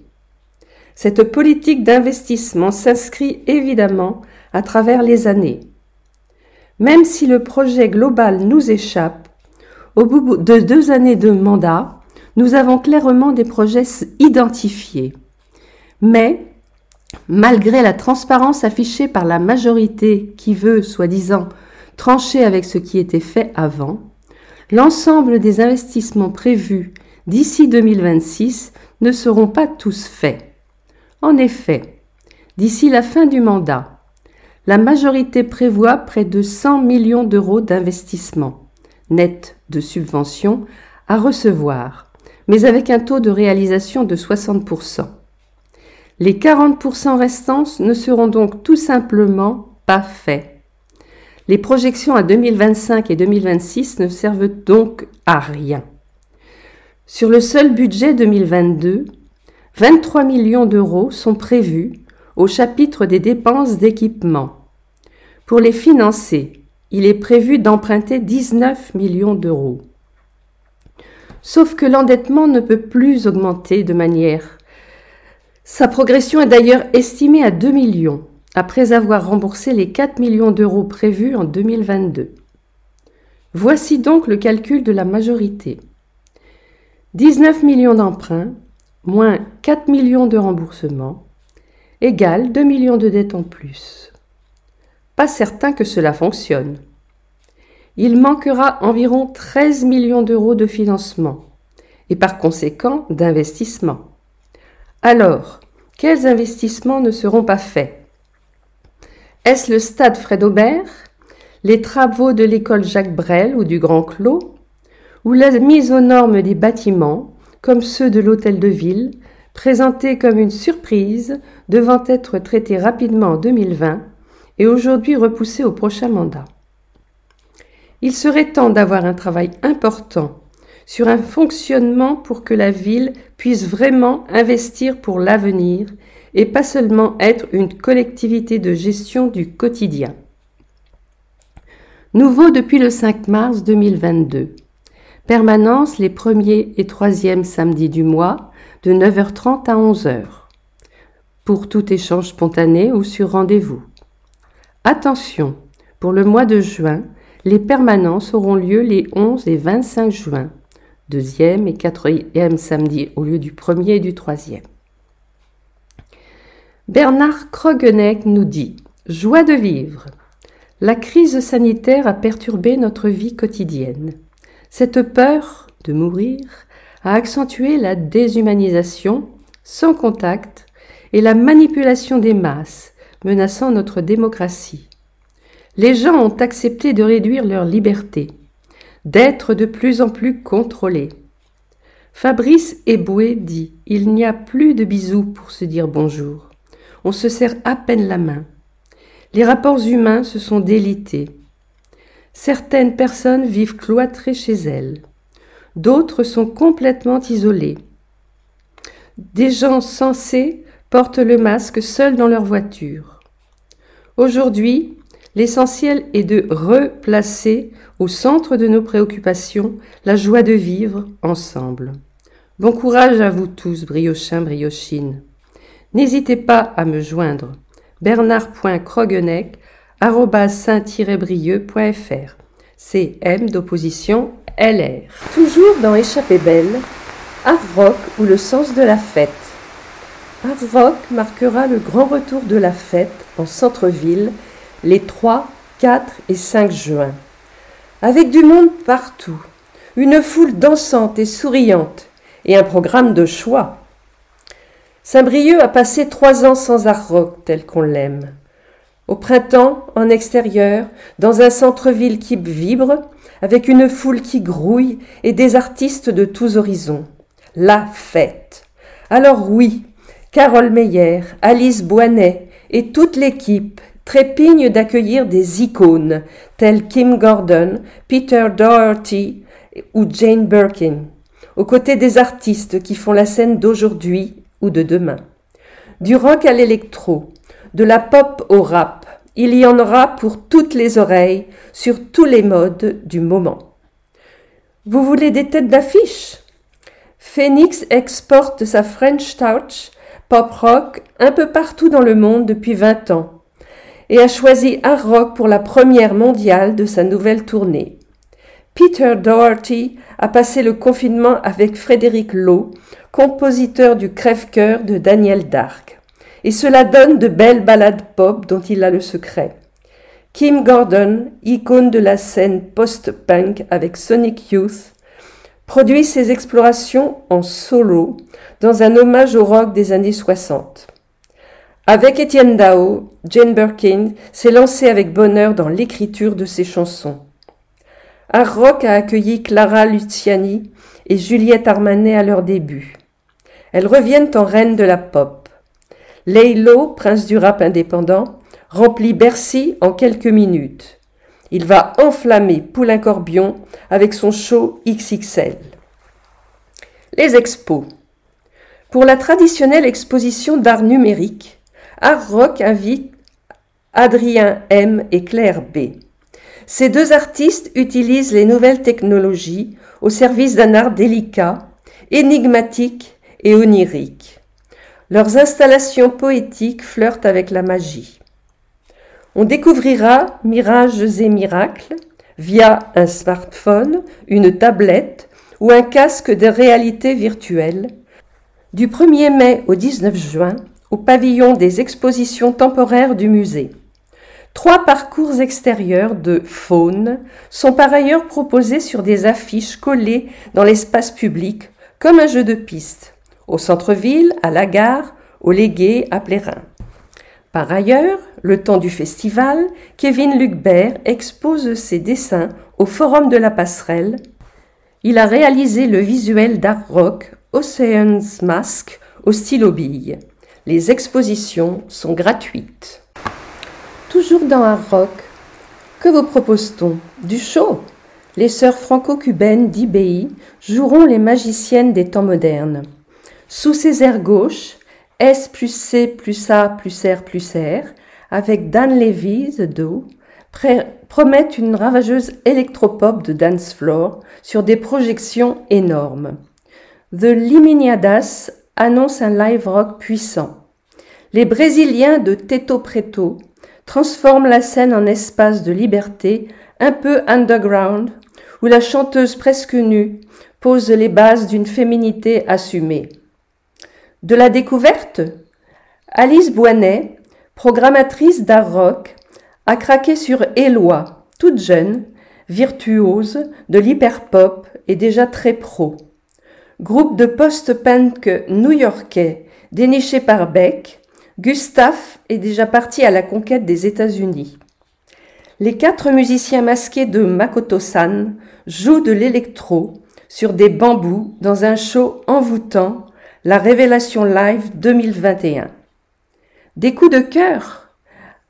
Speaker 2: Cette politique d'investissement s'inscrit évidemment à travers les années. Même si le projet global nous échappe, au bout de 2 années de mandat, nous avons clairement des projets identifiés. Mais, malgré la transparence affichée par la majorité qui veut, soi-disant, trancher avec ce qui était fait avant, l'ensemble des investissements prévus d'ici 2026 ne seront pas tous faits. En effet, d'ici la fin du mandat, la majorité prévoit près de 100 millions d'euros d'investissements, net de subventions, à recevoir, mais avec un taux de réalisation de 60%. Les 40% restants ne seront donc tout simplement pas faits. Les projections à 2025 et 2026 ne servent donc à rien. Sur le seul budget 2022, 23 millions d'euros sont prévus au chapitre des dépenses d'équipement. Pour les financer, il est prévu d'emprunter 19 millions d'euros. Sauf que l'endettement ne peut plus augmenter de manière. Sa progression est d'ailleurs estimée à 2 millions, après avoir remboursé les 4 millions d'euros prévus en 2022. Voici donc le calcul de la majorité. 19 millions d'emprunts, moins 4 millions de remboursements, égale 2 millions de dettes en plus. Pas certain que cela fonctionne. Il manquera environ 13 millions d'euros de financement, et par conséquent d'investissement. Alors, quels investissements ne seront pas faits ? Est-ce le stade Fred Aubert, les travaux de l'école Jacques Brel ou du Grand Clos, ou la mise aux normes des bâtiments, comme ceux de l'Hôtel de Ville, présentés comme une surprise, devant être traités rapidement en 2020 et aujourd'hui repoussés au prochain mandat. Il serait temps d'avoir un travail important sur un fonctionnement pour que la ville puisse vraiment investir pour l'avenir et pas seulement être une collectivité de gestion du quotidien. Nouveau depuis le 5 mars 2022. Permanence les 1er et 3e samedis du mois de 9h30 à 11h. Pour tout échange spontané ou sur rendez-vous. Attention, pour le mois de juin, les permanences auront lieu les 11 et 25 juin, 2e et 4e samedi au lieu du 1er et du 3e. Bernard Krogeneck nous dit « Joie de vivre ». La crise sanitaire a perturbé notre vie quotidienne. Cette peur de mourir a accentué la déshumanisation, sans contact, et la manipulation des masses, menaçant notre démocratie. Les gens ont accepté de réduire leur liberté, d'être de plus en plus contrôlés. Fabrice Eboué dit « Il n'y a plus de bisous pour se dire bonjour. On se serre à peine la main. Les rapports humains se sont délités. Certaines personnes vivent cloîtrées chez elles. D'autres sont complètement isolées. Des gens sensés portent le masque seuls dans leur voiture. Aujourd'hui, l'essentiel est de replacer au centre de nos préoccupations la joie de vivre ensemble. Bon courage à vous tous, briochins, briochines. N'hésitez pas à me joindre. bernard.krogeneck@saint-brieuc.fr. C'est M d'opposition LR. Toujours dans Échappée belle, Art Rock ou le sens de la fête. Art Rock marquera le grand retour de la fête en centre-ville les 3, 4 et 5 juin. Avec du monde partout, une foule dansante et souriante et un programme de choix. Saint-Brieuc a passé 3 ans sans Art Rock tel qu'on l'aime. Au printemps, en extérieur, dans un centre-ville qui vibre, avec une foule qui grouille et des artistes de tous horizons. La fête. Alors oui, Carole Meyer, Alice Boinet et toute l'équipe trépignent d'accueillir des icônes telles Kim Gordon, Peter Doherty ou Jane Birkin, aux côtés des artistes qui font la scène d'aujourd'hui ou de demain. Du rock à l'électro, de la pop au rap, il y en aura pour toutes les oreilles, sur tous les modes du moment. Vous voulez des têtes d'affiche ? Phoenix exporte sa French Touch pop rock un peu partout dans le monde depuis 20 ans et a choisi Art Rock pour la première mondiale de sa nouvelle tournée. Peter Doherty a passé le confinement avec Frédéric Lowe, compositeur du Crève-cœur de Daniel Darc. Et cela donne de belles ballades pop dont il a le secret. Kim Gordon, icône de la scène post-punk avec Sonic Youth, produit ses explorations en solo dans un hommage au rock des années 60. Avec Étienne Dao, Jane Birkin s'est lancée avec bonheur dans l'écriture de ses chansons. Art Rock a accueilli Clara Luciani et Juliette Armanet à leur début. Elles reviennent en reines de la pop. Laylo, prince du rap indépendant, remplit Bercy en quelques minutes. Il va enflammer Poulain Corbion avec son show XXL. Les expos. Pour la traditionnelle exposition d'art numérique, Art Rock invite Adrien M et Claire B. Ces deux artistes utilisent les nouvelles technologies au service d'un art délicat, énigmatique et onirique. Leurs installations poétiques flirtent avec la magie. On découvrira mirages et miracles via un smartphone, une tablette ou un casque de réalité virtuelle du 1er mai au 19 juin au pavillon des expositions temporaires du musée. 3 parcours extérieurs de faune sont par ailleurs proposés sur des affiches collées dans l'espace public comme un jeu de piste, au centre-ville, à la gare, au Légué, à Plérin. Par ailleurs, le temps du festival, Kevin Lucbert expose ses dessins au Forum de la Passerelle. Il a réalisé le visuel d'Art Rock Ocean's Mask au stylo bille. Les expositions sont gratuites. Toujours dans Art Rock, que vous propose-t-on ? Du chaud ? les sœurs franco-cubaines d'IBI joueront les magiciennes des temps modernes. Sous ses airs gauches, S plus C plus A plus R plus R, avec Dan Levy, The Do, promettent une ravageuse électropop de dance floor sur des projections énormes. The Liminiadas annonce un live rock puissant. Les Brésiliens de Teto Preto transforment la scène en espace de liberté un peu underground, où la chanteuse presque nue pose les bases d'une féminité assumée. De la découverte, Alice Boinet, programmatrice d'art rock, a craqué sur Éloi, toute jeune, virtuose de l'hyperpop et déjà très pro. Groupe de post-punk new-yorkais déniché par Beck, Gustave est déjà parti à la conquête des États-Unis. Les 4 musiciens masqués de Makoto-san jouent de l'électro sur des bambous dans un show envoûtant, la Révélation Live 2021. Des coups de cœur,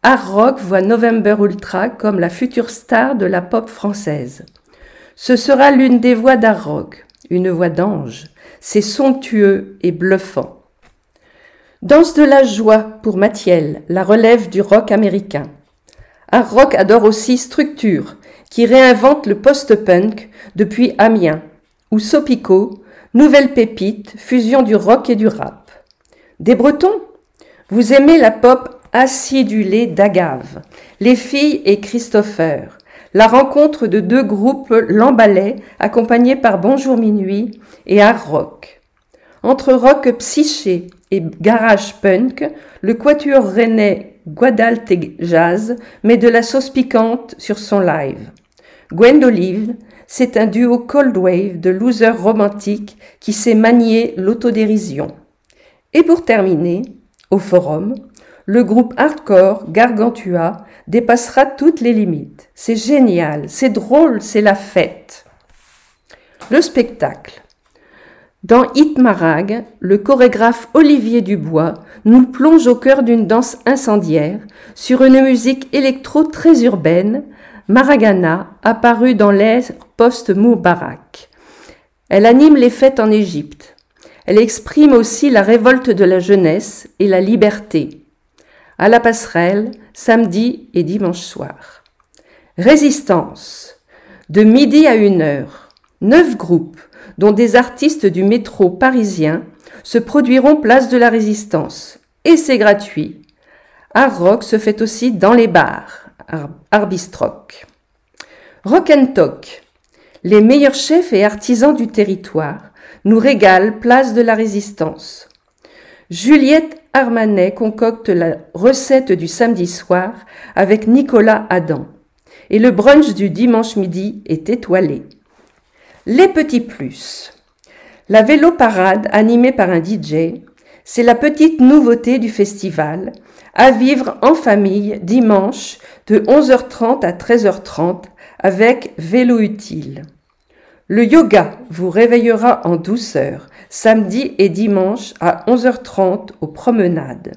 Speaker 2: Art Rock voit November Ultra comme la future star de la pop française. Ce sera l'une des voix d'Art Rock, une voix d'ange. C'est somptueux et bluffant. Danse de la joie pour Mathiel, la relève du rock américain. Art Rock adore aussi Structure, qui réinvente le post-punk depuis Amiens, ou Sopico, nouvelle pépite, fusion du rock et du rap. Des Bretons, vous aimez la pop acidulée d'Agave, Les Filles et Christopher, la rencontre de 2 groupes l'emballait, accompagnés par Bonjour Minuit et Art Rock. Entre rock psyché et garage punk, le quatuor rennais Guadalt Jazz met de la sauce piquante sur son live. Gwendoline, c'est un duo cold wave de losers romantiques qui sait manier l'autodérision. Et pour terminer, au forum, le groupe hardcore Gargantua dépassera toutes les limites. C'est génial, c'est drôle, c'est la fête. Le spectacle. Dans Hit Marag, le chorégraphe Olivier Dubois nous plonge au cœur d'une danse incendiaire sur une musique électro très urbaine, Maragana, apparue dans l'ère post-Moubarak. Elle anime les fêtes en Égypte. Elle exprime aussi la révolte de la jeunesse et la liberté. À la passerelle, samedi et dimanche soir. Résistance. De midi à 1h, 9 groupes, dont des artistes du métro parisien, se produiront place de la Résistance. Et c'est gratuit. Art Rock se fait aussi dans les bars. Arbistrock. Rock and Talk. Les meilleurs chefs et artisans du territoire nous régalent place de la Résistance. Juliette Armanet concocte la recette du samedi soir avec Nicolas Adam. Et le brunch du dimanche midi est étoilé. Les petits plus. La vélo parade animée par un DJ, c'est la petite nouveauté du festival, à vivre en famille dimanche de 11h30 à 13h30 avec vélo utile. Le yoga vous réveillera en douceur samedi et dimanche à 11h30 aux promenades.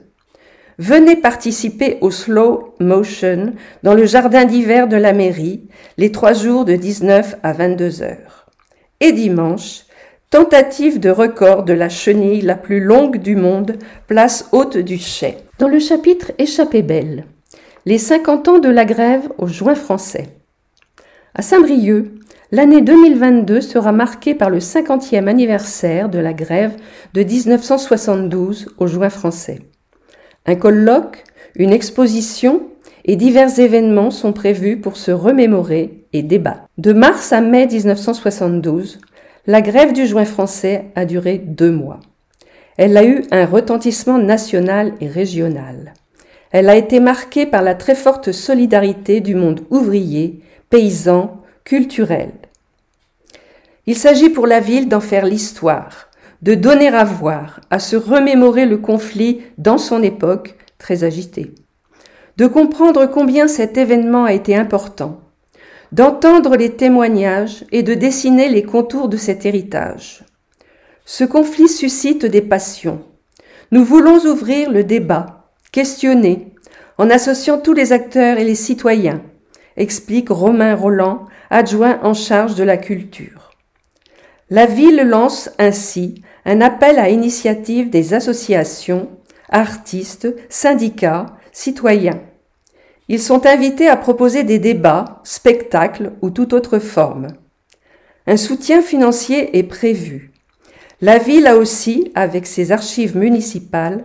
Speaker 2: Venez participer au slow motion dans le jardin d'hiver de la mairie les 3 jours de 19 à 22h. Et dimanche, tentative de record de la chenille la plus longue du monde, place haute du Chai. Dans le chapitre Échappée belle, les 50 ans de la grève au Joint français. À Saint-Brieuc, l'année 2022 sera marquée par le 50e anniversaire de la grève de 1972 au Joint français. Un colloque, une exposition et divers événements sont prévus pour se remémorer et débattre. De mars à mai 1972, la grève du Joint français a duré 2 mois. Elle a eu un retentissement national et régional. Elle a été marquée par la très forte solidarité du monde ouvrier, paysan, culturel. Il s'agit pour la ville d'en faire l'histoire, de donner à voir, à se remémorer le conflit dans son époque très agitée, de comprendre combien cet événement a été important, d'entendre les témoignages et de dessiner les contours de cet héritage. Ce conflit suscite des passions. Nous voulons ouvrir le débat, questionner, en associant tous les acteurs et les citoyens, explique Romain Roland, adjoint en charge de la culture. La ville lance ainsi un appel à initiative des associations, artistes, syndicats, citoyens. Ils sont invités à proposer des débats, spectacles ou toute autre forme. Un soutien financier est prévu. La ville a aussi, avec ses archives municipales,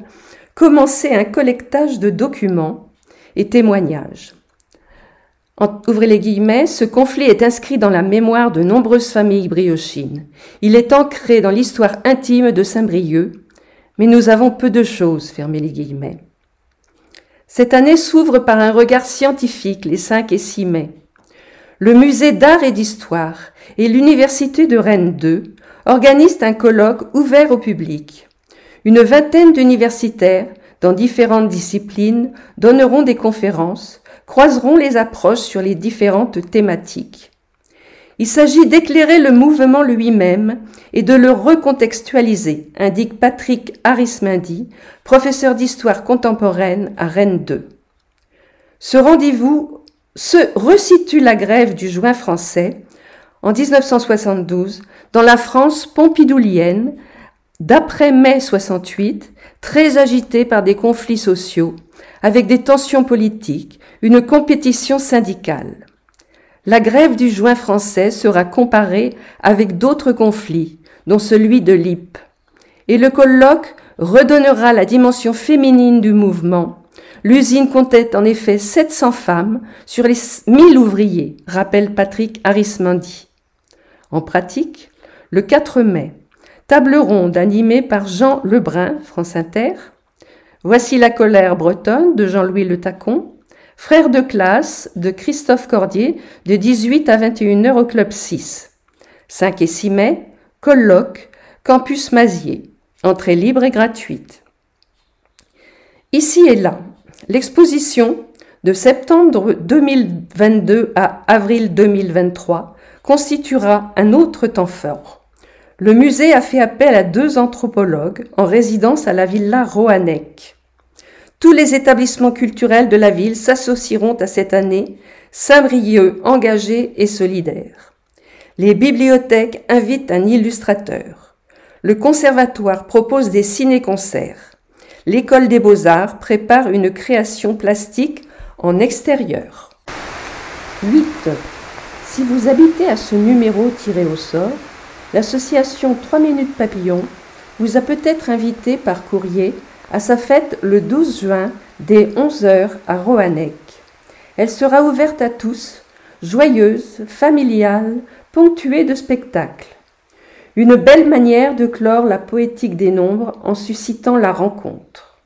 Speaker 2: commencé un collectage de documents et témoignages. Ouvrez les guillemets, ce conflit est inscrit dans la mémoire de nombreuses familles briochines. Il est ancré dans l'histoire intime de Saint-Brieuc, mais nous avons peu de choses, fermez les guillemets. Cette année s'ouvre par un regard scientifique les 5 et 6 mai. Le musée d'art et d'histoire et l'université de Rennes 2 organisent un colloque ouvert au public. Une vingtaine d'universitaires, dans différentes disciplines, donneront des conférences, croiseront les approches sur les différentes thématiques. Il s'agit d'éclairer le mouvement lui-même et de le recontextualiser, indique Patrick Arismendi, professeur d'histoire contemporaine à Rennes 2. Ce rendez-vous se resitue la grève du Juin français en 1972 dans la France pompidoulienne, d'après mai 68, très agitée par des conflits sociaux, avec des tensions politiques, une compétition syndicale. La grève du Juin français sera comparée avec d'autres conflits, dont celui de l'Ypres. Et le colloque redonnera la dimension féminine du mouvement. L'usine comptait en effet 700 femmes sur les 1000 ouvriers, rappelle Patrick Arismendi. En pratique, le 4 mai, table ronde animée par Jean Lebrun, France Inter, Voici la colère bretonne de Jean-Louis Le Tacon, Frères de classe de Christophe Cordier de 18 à 21h au Club 6. 5 et 6 mai, colloque, Campus Mazier, entrée libre et gratuite. Ici et là, l'exposition de septembre 2022 à avril 2023 constituera un autre temps fort. Le musée a fait appel à 2 anthropologues en résidence à la Villa Roannec. Tous les établissements culturels de la ville s'associeront à cette année, Saint-Brieuc engagé et solidaire. Les bibliothèques invitent un illustrateur. Le conservatoire propose des ciné-concerts. L'école des beaux-arts prépare une création plastique en extérieur. 8. Si vous habitez à ce numéro tiré au sort, l'association 3 minutes papillon vous a peut-être invité par courrier à sa fête le 12 juin dès 11h à Roannec. Elle sera ouverte à tous, joyeuse, familiale, ponctuée de spectacles. Une belle manière de clore la poétique des nombres en suscitant la rencontre.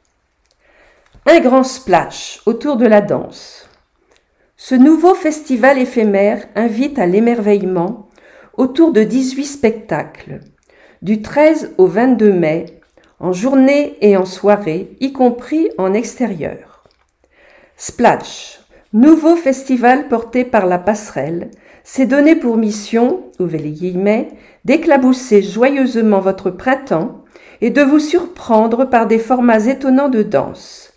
Speaker 2: Un grand splash autour de la danse. Ce nouveau festival éphémère invite à l'émerveillement autour de 18 spectacles, du 13 au 22 mai, en journée et en soirée, y compris en extérieur. Splash, nouveau festival porté par la Passerelle, s'est donné pour mission, ouvrez les guillemets, d'éclabousser joyeusement votre printemps et de vous surprendre par des formats étonnants de danse.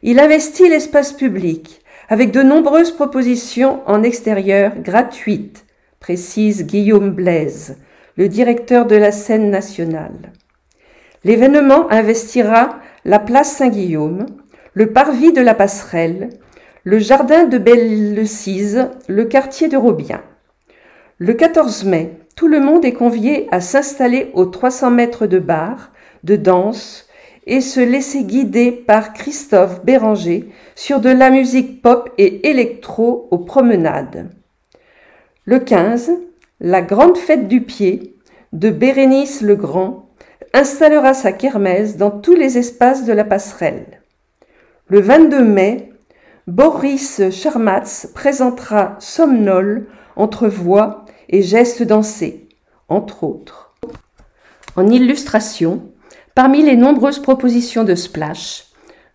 Speaker 2: Il investit l'espace public avec de nombreuses propositions en extérieur gratuites, précise Guillaume Blaise, le directeur de la scène nationale. L'événement investira la place Saint-Guillaume, le parvis de la Passerelle, le jardin de Belle-Cise, le quartier de Robien. Le 14 mai, tout le monde est convié à s'installer aux 300 mètres de bar, de danse et se laisser guider par Christophe Béranger sur de la musique pop et électro aux promenades. Le 15, la grande fête du pied de Bérénice Legrand installera sa kermesse dans tous les espaces de la Passerelle. Le 22 mai, Boris Charmatz présentera Somnol entre voix et gestes dansés, entre autres. En illustration, parmi les nombreuses propositions de splash,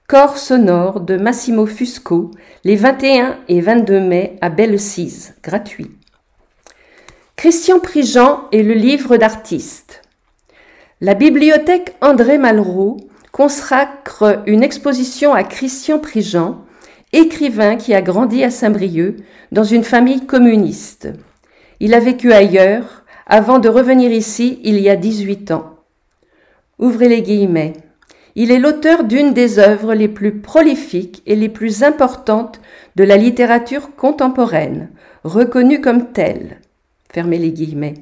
Speaker 2: Corps sonore de Massimo Fusco, les 21 et 22 mai à Belle-Cise, gratuit. Christian Prigent et le livre d'artistes. La bibliothèque André Malraux consacre une exposition à Christian Prigent, écrivain qui a grandi à Saint-Brieuc dans une famille communiste. Il a vécu ailleurs avant de revenir ici il y a 18 ans. Ouvrez les guillemets. Il est l'auteur d'une des œuvres les plus prolifiques et les plus importantes de la littérature contemporaine, reconnue comme telle. Fermez les guillemets.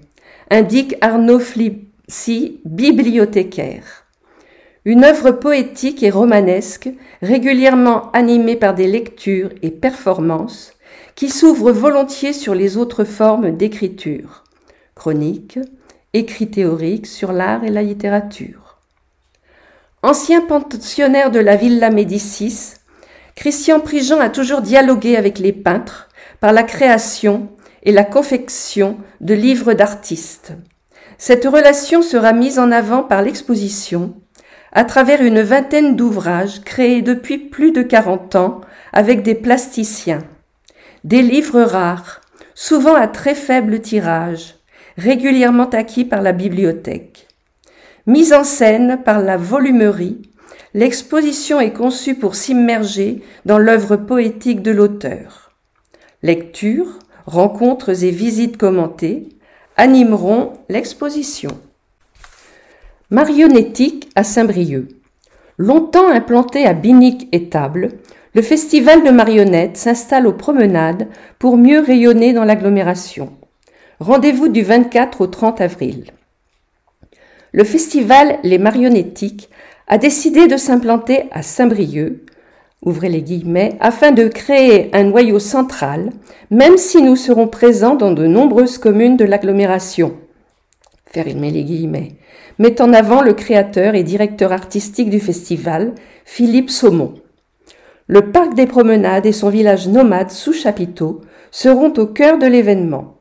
Speaker 2: Indique Arnaud Flissy, bibliothécaire. Une œuvre poétique et romanesque, régulièrement animée par des lectures et performances, qui s'ouvre volontiers sur les autres formes d'écriture, chroniques, écrits théoriques sur l'art et la littérature. Ancien pensionnaire de la Villa Médicis, Christian Prigent a toujours dialogué avec les peintres par la création et la confection de livres d'artistes. Cette relation sera mise en avant par l'exposition à travers une vingtaine d'ouvrages créés depuis plus de 40 ans avec des plasticiens. Des livres rares, souvent à très faible tirage, régulièrement acquis par la bibliothèque. Mise en scène par la volumerie, l'exposition est conçue pour s'immerger dans l'œuvre poétique de l'auteur. Lectures, rencontres et visites commentées animeront l'exposition. Marionnettique à Saint-Brieuc. Longtemps implanté à Binic-Étable, le festival de marionnettes s'installe aux promenades pour mieux rayonner dans l'agglomération. Rendez-vous du 24 au 30 avril. Le festival Les Marionnettiques a décidé de s'implanter à Saint-Brieuc, ouvrez les guillemets, afin de créer un noyau central, même si nous serons présents dans de nombreuses communes de l'agglomération. Fermez les guillemets. Met en avant le créateur et directeur artistique du festival, Philippe Saumon. Le parc des promenades et son village nomade sous chapiteau seront au cœur de l'événement.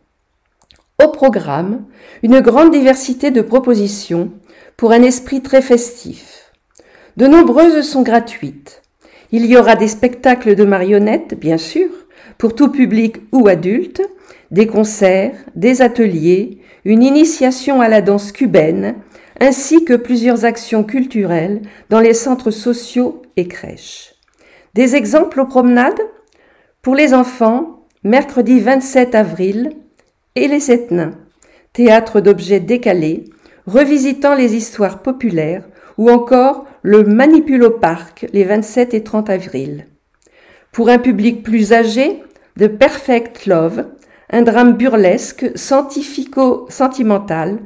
Speaker 2: Au programme, une grande diversité de propositions pour un esprit très festif. De nombreuses sont gratuites. Il y aura des spectacles de marionnettes, bien sûr, pour tout public ou adulte, des concerts, des ateliers, une initiation à la danse cubaine, ainsi que plusieurs actions culturelles dans les centres sociaux et crèches. Des exemples aux promenades? Pour les enfants, mercredi 27 avril, et les Sept Nains, théâtre d'objets décalés, revisitant les histoires populaires, ou encore le Manipulo-Parc, les 27 et 30 avril. Pour un public plus âgé, The Perfect Love, un drame burlesque, scientifico-sentimental,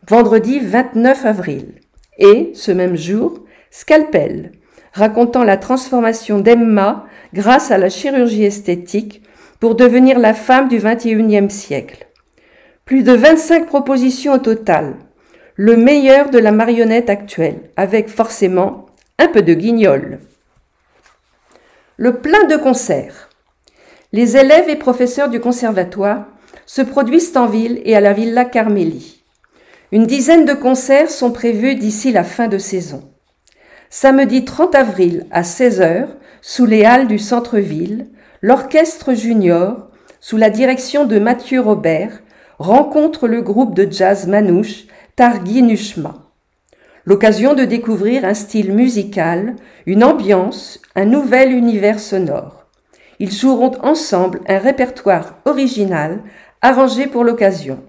Speaker 2: vendredi 29 avril. Et, ce même jour, Scalpel, racontant la transformation d'Emma grâce à la chirurgie esthétique pour devenir la femme du XXIe siècle. Plus de 25 propositions au total, le meilleur de la marionnette actuelle, avec forcément un peu de guignol. Le plein de concerts. Les élèves et professeurs du conservatoire se produisent en ville et à la Villa Carmélie. Une dizaine de concerts sont prévus d'ici la fin de saison. Samedi 30 avril à 16h, sous les halles du centre-ville, l'orchestre junior, sous la direction de Mathieu Robert, rencontre le groupe de jazz manouche Targui Nushma. L'occasion de découvrir un style musical, une ambiance, un nouvel univers sonore. Ils joueront ensemble un répertoire original arrangé pour l'occasion.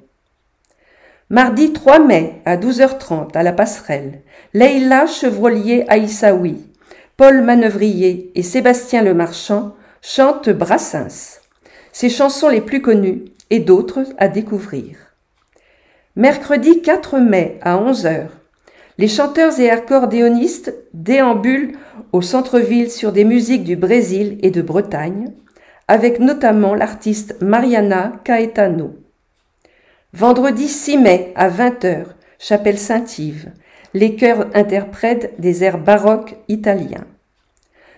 Speaker 2: Mardi 3 mai à 12h30 à la Passerelle, Leïla Chevrolier-Aïssaoui, Paul Manœuvrier et Sébastien Lemarchand chantent Brassens. Ses chansons les plus connues et d'autres à découvrir. Mercredi 4 mai à 11h, les chanteurs et accordéonistes déambulent au centre-ville sur des musiques du Brésil et de Bretagne, avec notamment l'artiste Mariana Caetano. Vendredi 6 mai à 20h, Chapelle Saint-Yves, les chœurs interprètent des airs baroques italiens.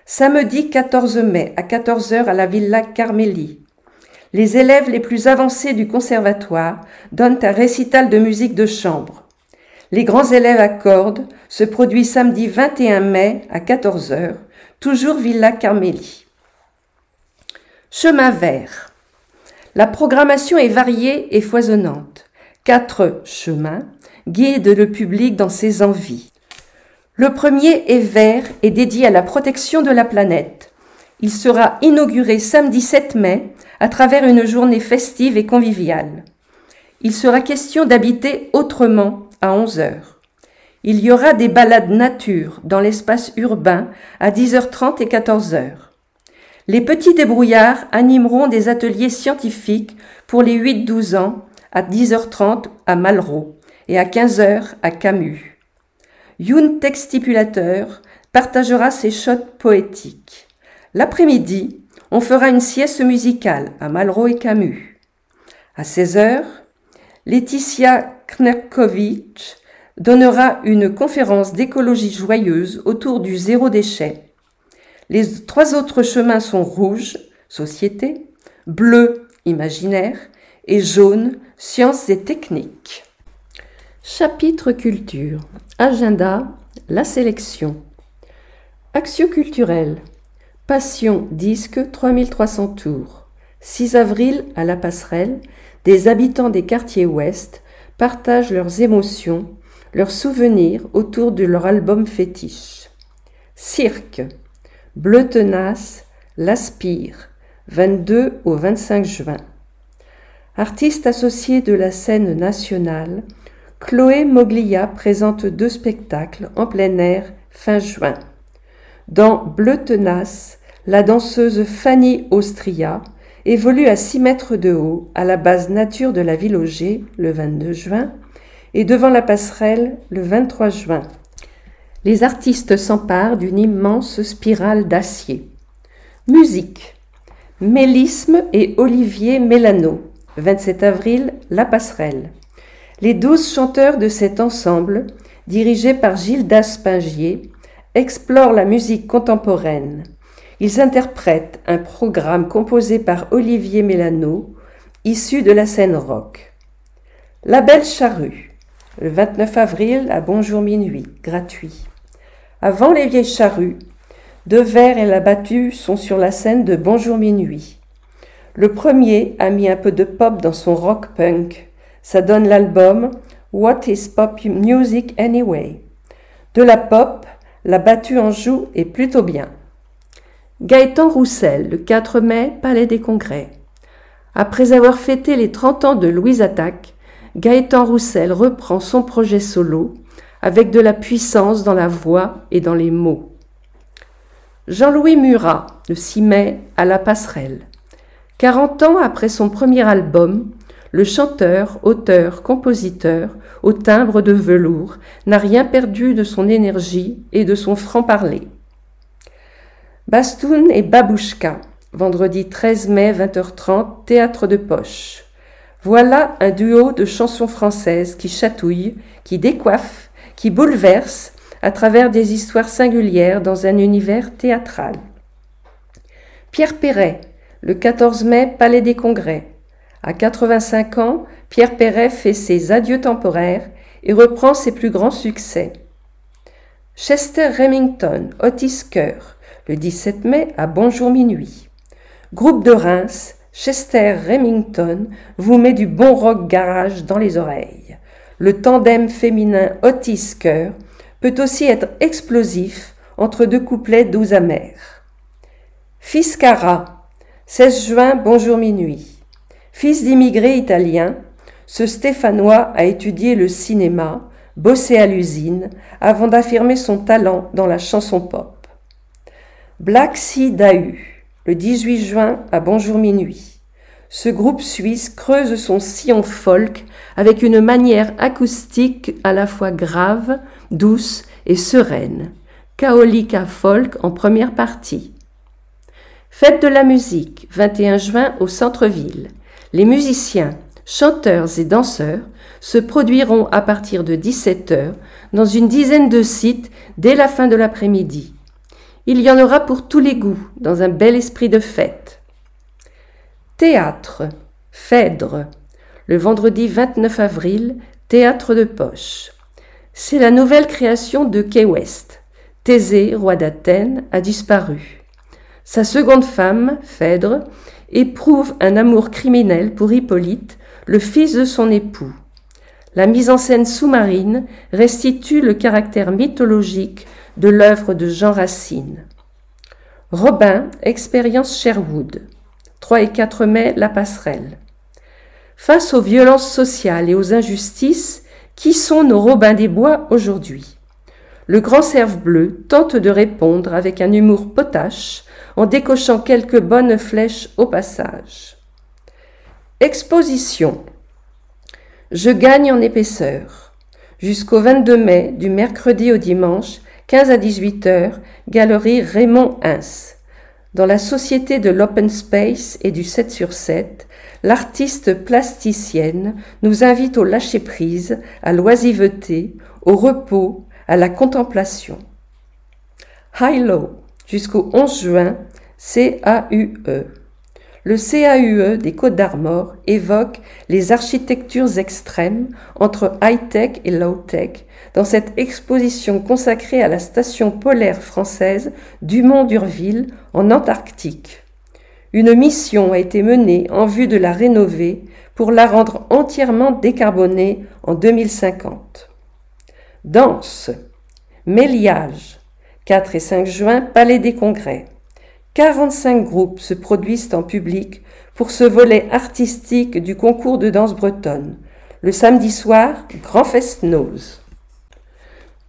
Speaker 2: Samedi 14 mai à 14h à la Villa Carmélie, les élèves les plus avancés du conservatoire donnent un récital de musique de chambre. Les grands élèves à cordes se produisent samedi 21 mai à 14h, toujours Villa Carmélie. Chemin vert. La programmation est variée et foisonnante. 4 chemins guident le public dans ses envies. Le premier est vert et dédié à la protection de la planète. Il sera inauguré samedi 7 mai à travers une journée festive et conviviale. Il sera question d'habiter autrement à 11 heures. Il y aura des balades nature dans l'espace urbain à 10h30 et 14h. Les petits débrouillards animeront des ateliers scientifiques pour les 8-12 ans à 10h30 à Malraux et à 15h à Camus. Youn Textipulateur partagera ses shots poétiques. L'après-midi, on fera une sieste musicale à Malraux et Camus. À 16h, Laetitia Knepkovitch donnera une conférence d'écologie joyeuse autour du zéro déchet. Les 3 autres chemins sont rouge, société, bleu, imaginaire, et jaune, sciences et techniques. Chapitre culture. Agenda, la sélection. Action culturelle. Passion disque 3300 tours. 6 avril à la Passerelle, des habitants des quartiers ouest partagent leurs émotions, leurs souvenirs autour de leur album fétiche. Cirque. Bleu Tenace, l'Aspire, 22 au 25 juin. Artiste associée de la scène nationale, Chloé Moglia présente 2 spectacles en plein air fin juin. Dans Bleu Tenace, la danseuse Fanny Austria évolue à 6 mètres de haut à la base nature de la Ville Auger le 22 juin et devant la Passerelle le 23 juin. Les artistes s'emparent d'une immense spirale d'acier. Musique. Mélisme et Olivier Mélano, 27 avril, La Passerelle. Les 12 chanteurs de cet ensemble, dirigés par Gildas Spingier, explorent la musique contemporaine. Ils interprètent un programme composé par Olivier Mélano, issu de la scène rock. La Belle Charrue, le 29 avril à Bonjour Minuit, gratuit. Avant les vieilles charrues, Devers et la Battue sont sur la scène de Bonjour Minuit. Le premier a mis un peu de pop dans son rock punk. Ça donne l'album What is Pop Music Anyway? De la pop, la Battue en joue et plutôt bien. Gaëtan Roussel, le 4 mai, Palais des Congrès. Après avoir fêté les 30 ans de Louise Attaque, Gaëtan Roussel reprend son projet solo avec de la puissance dans la voix et dans les mots. Jean-Louis Murat, le 6 mai, à la Passerelle. 40 ans après son premier album, le chanteur, auteur, compositeur, au timbre de velours, n'a rien perdu de son énergie et de son franc-parler. Bastoun et Babouchka, vendredi 13 mai, 20h30, Théâtre de Poche. Voilà un duo de chansons françaises qui chatouillent, qui décoiffent, qui bouleverse à travers des histoires singulières dans un univers théâtral. Pierre Perret, le 14 mai, Palais des Congrès. À 85 ans, Pierre Perret fait ses adieux temporaires et reprend ses plus grands succès. Chester Remington, Otis Chœur, le 17 mai à Bonjour Minuit. Groupe de Reims, Chester Remington vous met du bon rock garage dans les oreilles. Le tandem féminin Otis Chœur peut aussi être explosif entre 2 couplets doux amers. Fiscara, 16 juin, Bonjour Minuit. Fils d'immigrés italiens, ce Stéphanois a étudié le cinéma, bossé à l'usine, avant d'affirmer son talent dans la chanson pop. Black Sea Dahu, le 18 juin à Bonjour Minuit. Ce groupe suisse creuse son sillon folk avec une manière acoustique à la fois grave, douce et sereine. Kaolika folk en première partie. Fête de la musique, 21 juin au centre-ville. Les musiciens, chanteurs et danseurs se produiront à partir de 17h dans une dizaine de sites dès la fin de l'après-midi. Il y en aura pour tous les goûts, dans un bel esprit de fête. Théâtre, Phèdre, le vendredi 29 avril, Théâtre de Poche. C'est la nouvelle création de Key West. Thésée, roi d'Athènes, a disparu. Sa seconde femme, Phèdre, éprouve un amour criminel pour Hippolyte, le fils de son époux. La mise en scène sous-marine restitue le caractère mythologique de l'œuvre de Jean Racine. Robin, expérience Sherwood. 3 et 4 mai, La Passerelle. Face aux violences sociales et aux injustices, qui sont nos Robins des Bois aujourd'hui? Le Grand Cerf Bleu tente de répondre avec un humour potache en décochant quelques bonnes flèches au passage. Exposition. Je gagne en épaisseur. Jusqu'au 22 mai, du mercredi au dimanche, 15 à 18 heures, Galerie Raymond Hins. Dans la Société de l'Open Space et du 7/7, l'artiste plasticienne nous invite au lâcher-prise, à l'oisiveté, au repos, à la contemplation. High-Low, jusqu'au 11 juin, CAUE. Le CAUE des Côtes d'Armor évoque les architectures extrêmes entre high-tech et low-tech dans cette exposition consacrée à la station polaire française Dumont-d'Urville en Antarctique. Une mission a été menée en vue de la rénover pour la rendre entièrement décarbonée en 2050. Danse. Méliage. 4 et 5 juin, Palais des Congrès. 45 groupes se produisent en public pour ce volet artistique du concours de danse bretonne. Le samedi soir, Grand Fest-Noz.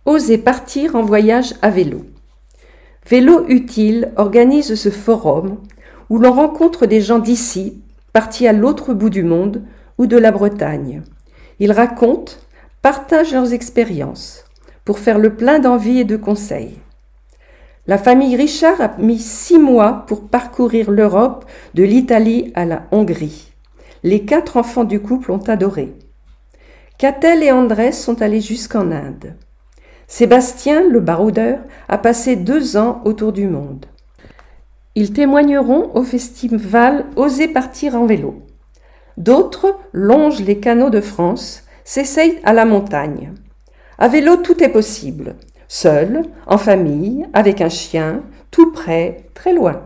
Speaker 2: Osez partir en voyage à vélo. Vélo Utile organise ce forum où l'on rencontre des gens d'ici, partis à l'autre bout du monde ou de la Bretagne. Ils racontent, partagent leurs expériences pour faire le plein d'envie et de conseils. La famille Richard a mis 6 mois pour parcourir l'Europe de l'Italie à la Hongrie. Les 4 enfants du couple ont adoré. Catel et Andrés sont allés jusqu'en Inde. Sébastien, le baroudeur, a passé 2 ans autour du monde. Ils témoigneront au festival Osez partir en vélo. D'autres longent les canaux de France, s'essayent à la montagne. À vélo, tout est possible. Seul, en famille, avec un chien, tout près, très loin.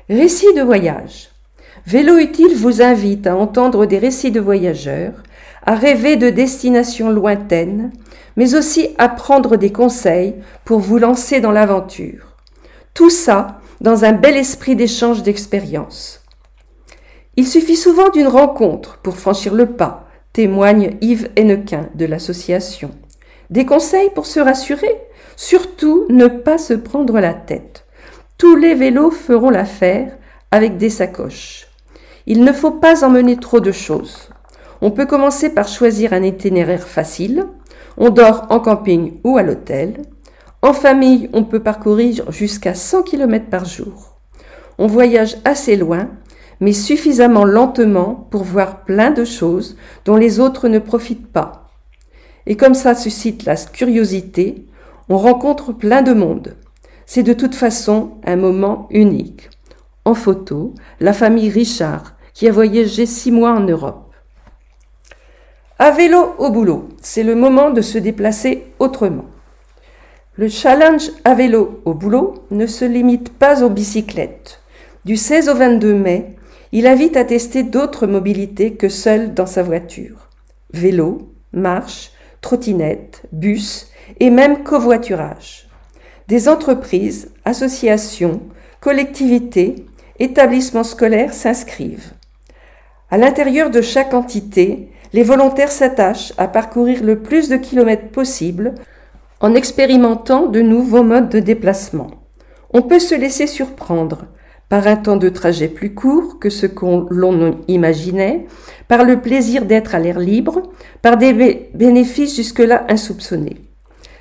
Speaker 2: Récits de voyage. Vélo Utile vous invite à entendre des récits de voyageurs, à rêver de destinations lointaines, mais aussi à prendre des conseils pour vous lancer dans l'aventure. Tout ça dans un bel esprit d'échange d'expériences. Il suffit souvent d'une rencontre pour franchir le pas, témoigne Yves Hennequin de l'association. Des conseils pour se rassurer? Surtout, ne pas se prendre la tête. Tous les vélos feront l'affaire avec des sacoches. Il ne faut pas emmener trop de choses. On peut commencer par choisir un itinéraire facile. On dort en camping ou à l'hôtel. En famille, on peut parcourir jusqu'à 100 km par jour. On voyage assez loin, mais suffisamment lentement pour voir plein de choses dont les autres ne profitent pas. Et comme ça suscite la curiosité, on rencontre plein de monde. C'est de toute façon un moment unique. En photo, la famille Richard, qui a voyagé 6 mois en Europe. À vélo au boulot, c'est le moment de se déplacer autrement. Le challenge à vélo au boulot ne se limite pas aux bicyclettes. Du 16 au 22 mai, il invite à tester d'autres mobilités que seul dans sa voiture. Vélo, marche, trottinette, bus et même covoiturage. Des entreprises, associations, collectivités, établissements scolaires s'inscrivent. À l'intérieur de chaque entité, les volontaires s'attachent à parcourir le plus de kilomètres possible en expérimentant de nouveaux modes de déplacement. On peut se laisser surprendre par un temps de trajet plus court que ce l'on imaginait, par le plaisir d'être à l'air libre, par des bénéfices jusque-là insoupçonnés.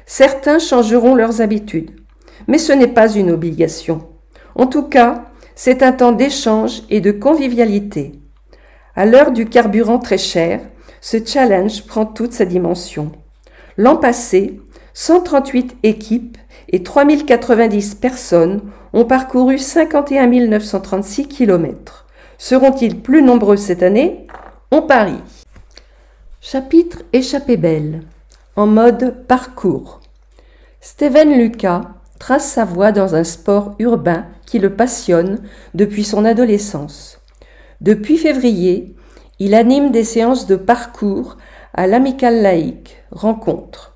Speaker 2: Certains changeront leurs habitudes, mais ce n'est pas une obligation. En tout cas, c'est un temps d'échange et de convivialité. À l'heure du carburant très cher, ce challenge prend toute sa dimension. L'an passé, 138 équipes et 3090 personnes ont parcouru 51 936 km. Seront-ils plus nombreux cette année? On parie. Chapitre Échappée belle, en mode parcours. Steven Lucas trace sa voie dans un sport urbain qui le passionne depuis son adolescence. Depuis février, il anime des séances de parcours à l'Amicale laïque, rencontre.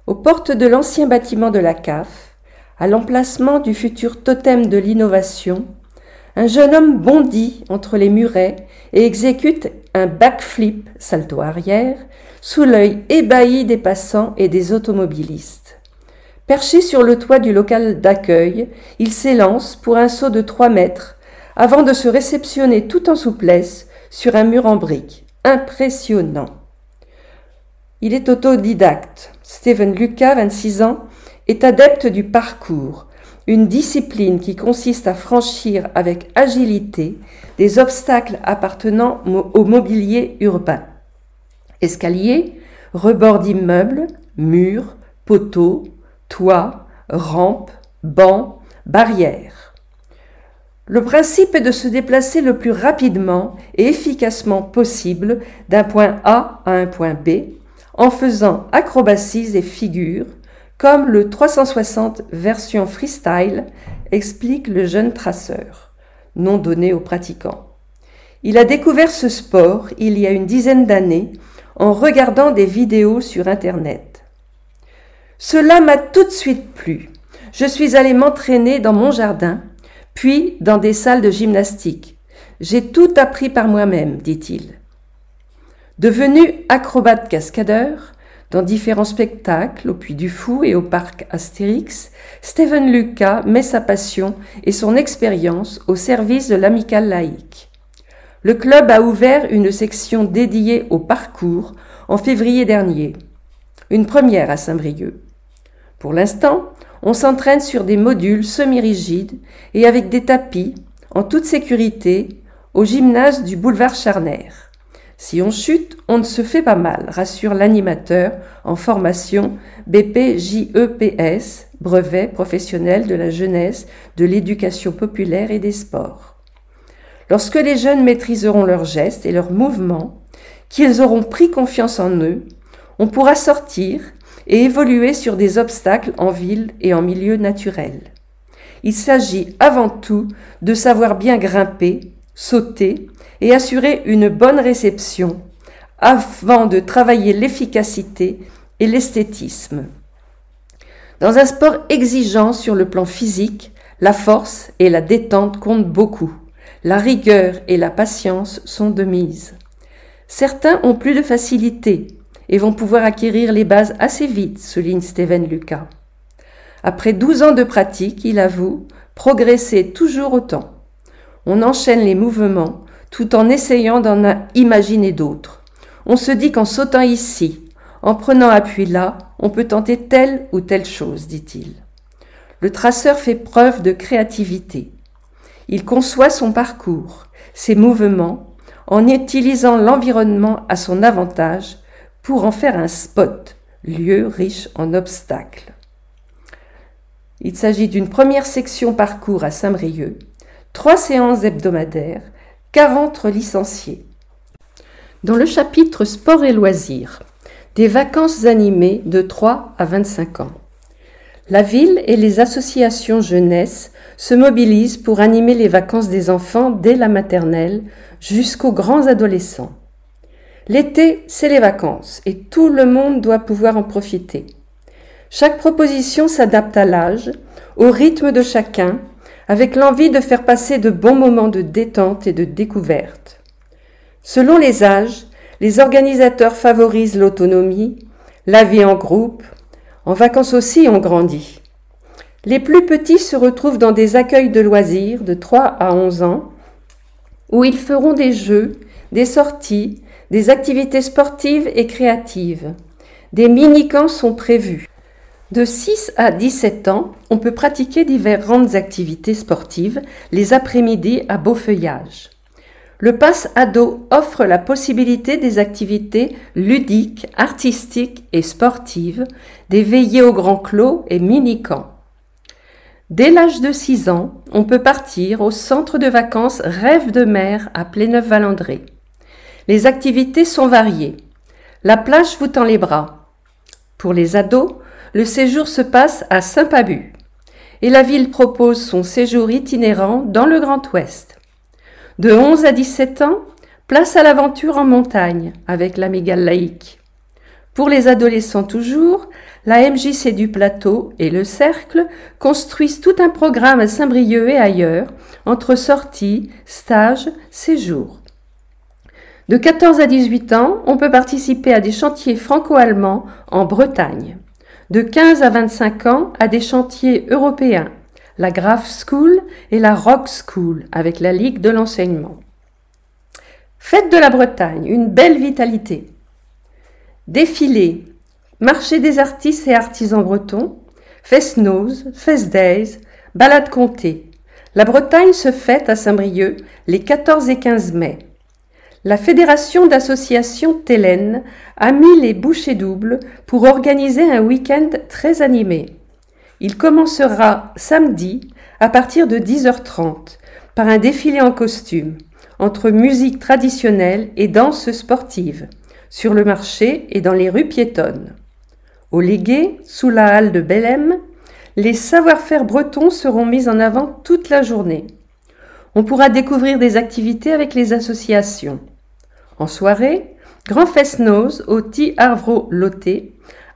Speaker 2: Aux portes de l'ancien bâtiment de la CAF, À l'emplacement du futur totem de l'innovation, un jeune homme bondit entre les murets et exécute un backflip, salto arrière, sous l'œil ébahi des passants et des automobilistes. Perché sur le toit du local d'accueil, il s'élance pour un saut de 3 mètres avant de se réceptionner tout en souplesse sur un mur en briques. Impressionnant. Il est autodidacte. Steven Lucas, 26 ans, est adepte du parcours, une discipline qui consiste à franchir avec agilité des obstacles appartenant au mobilier urbain. Escaliers, rebords d'immeubles, murs, poteaux, toits, rampes, bancs, barrières. Le principe est de se déplacer le plus rapidement et efficacement possible d'un point A à un point B en faisant acrobaties et figures, comme le 360 version freestyle, explique le jeune traceur, nom donné aux pratiquants. Il a découvert ce sport il y a une dizaine d'années en regardant des vidéos sur Internet. Cela m'a tout de suite plu. Je suis allé m'entraîner dans mon jardin, puis dans des salles de gymnastique. J'ai tout appris par moi-même, dit-il. Devenu acrobate cascadeur, dans différents spectacles, au Puy du Fou et au parc Astérix, Steven Lucas met sa passion et son expérience au service de l'Amicale laïque. Le club a ouvert une section dédiée au parcours en février dernier. Une première à Saint-Brieuc. Pour l'instant, on s'entraîne sur des modules semi-rigides et avec des tapis, en toute sécurité, au gymnase du boulevard Charnère. Si on chute, on ne se fait pas mal, rassure l'animateur en formation BPJEPS, brevet professionnel de la jeunesse, de l'éducation populaire et des sports. Lorsque les jeunes maîtriseront leurs gestes et leurs mouvements, qu'ils auront pris confiance en eux, on pourra sortir et évoluer sur des obstacles en ville et en milieu naturel. Il s'agit avant tout de savoir bien grimper, sauter et assurer une bonne réception avant de travailler l'efficacité et l'esthétisme. Dans un sport exigeant sur le plan physique, la force et la détente comptent beaucoup. La rigueur et la patience sont de mise. Certains ont plus de facilité et vont pouvoir acquérir les bases assez vite, souligne Steven Lucas. Après 12 ans de pratique, il avoue progresser toujours autant. On enchaîne les mouvements tout en essayant d'en imaginer d'autres. On se dit qu'en sautant ici, en prenant appui là, on peut tenter telle ou telle chose, dit-il. Le traceur fait preuve de créativité. Il conçoit son parcours, ses mouvements, en utilisant l'environnement à son avantage pour en faire un spot, lieu riche en obstacles. Il s'agit d'une première section parcours à Saint-Brieuc, 3 séances hebdomadaires, 40 licenciés. Dans le chapitre Sport et loisirs, des vacances animées de 3 à 25 ans. La ville et les associations jeunesse se mobilisent pour animer les vacances des enfants dès la maternelle jusqu'aux grands adolescents. L'été, c'est les vacances et tout le monde doit pouvoir en profiter. Chaque proposition s'adapte à l'âge, au rythme de chacun, avec l'envie de faire passer de bons moments de détente et de découverte. Selon les âges, les organisateurs favorisent l'autonomie, la vie en groupe. En vacances aussi, on grandit. Les plus petits se retrouvent dans des accueils de loisirs de 3 à 11 ans, où ils feront des jeux, des sorties, des activités sportives et créatives. Des mini-camps sont prévus. De 6 à 17 ans, on peut pratiquer différentes activités sportives les après-midi à beau feuillage. Le Pass Ado offre la possibilité des activités ludiques, artistiques et sportives, des veillées au grand clos et mini-camps. Dès l'âge de 6 ans, on peut partir au centre de vacances Rêve de mer à Pléneuf-Valandré. Les activités sont variées. La plage vous tend les bras. Pour les ados, le séjour se passe à Saint-Pabu et la ville propose son séjour itinérant dans le Grand Ouest. De 11 à 17 ans, place à l'aventure en montagne avec l'Amicale laïque. Pour les adolescents toujours, la MJC du Plateau et le Cercle construisent tout un programme à Saint-Brieuc et ailleurs, entre sorties, stages, séjours. De 14 à 18 ans, on peut participer à des chantiers franco-allemands en Bretagne. De 15 à 25 ans, à des chantiers européens, la Graf School et la Rock School, avec la Ligue de l'enseignement. Fête de la Bretagne, une belle vitalité. Défilés, marché des artistes et artisans bretons, Fest-Noz, Fest-Days, balade comté. La Bretagne se fête à Saint-Brieuc les 14 et 15 mai. La Fédération d'associations Télène a mis les bouchées doubles pour organiser un week-end très animé. Il commencera samedi à partir de 10h30 par un défilé en costume entre musique traditionnelle et danse sportive sur le marché et dans les rues piétonnes. Au Légué, sous la halle de Bellem, les savoir-faire bretons seront mis en avant toute la journée. On pourra découvrir des activités avec les associations. En soirée, Grand Fest-Noz au Ti Arvro Loté,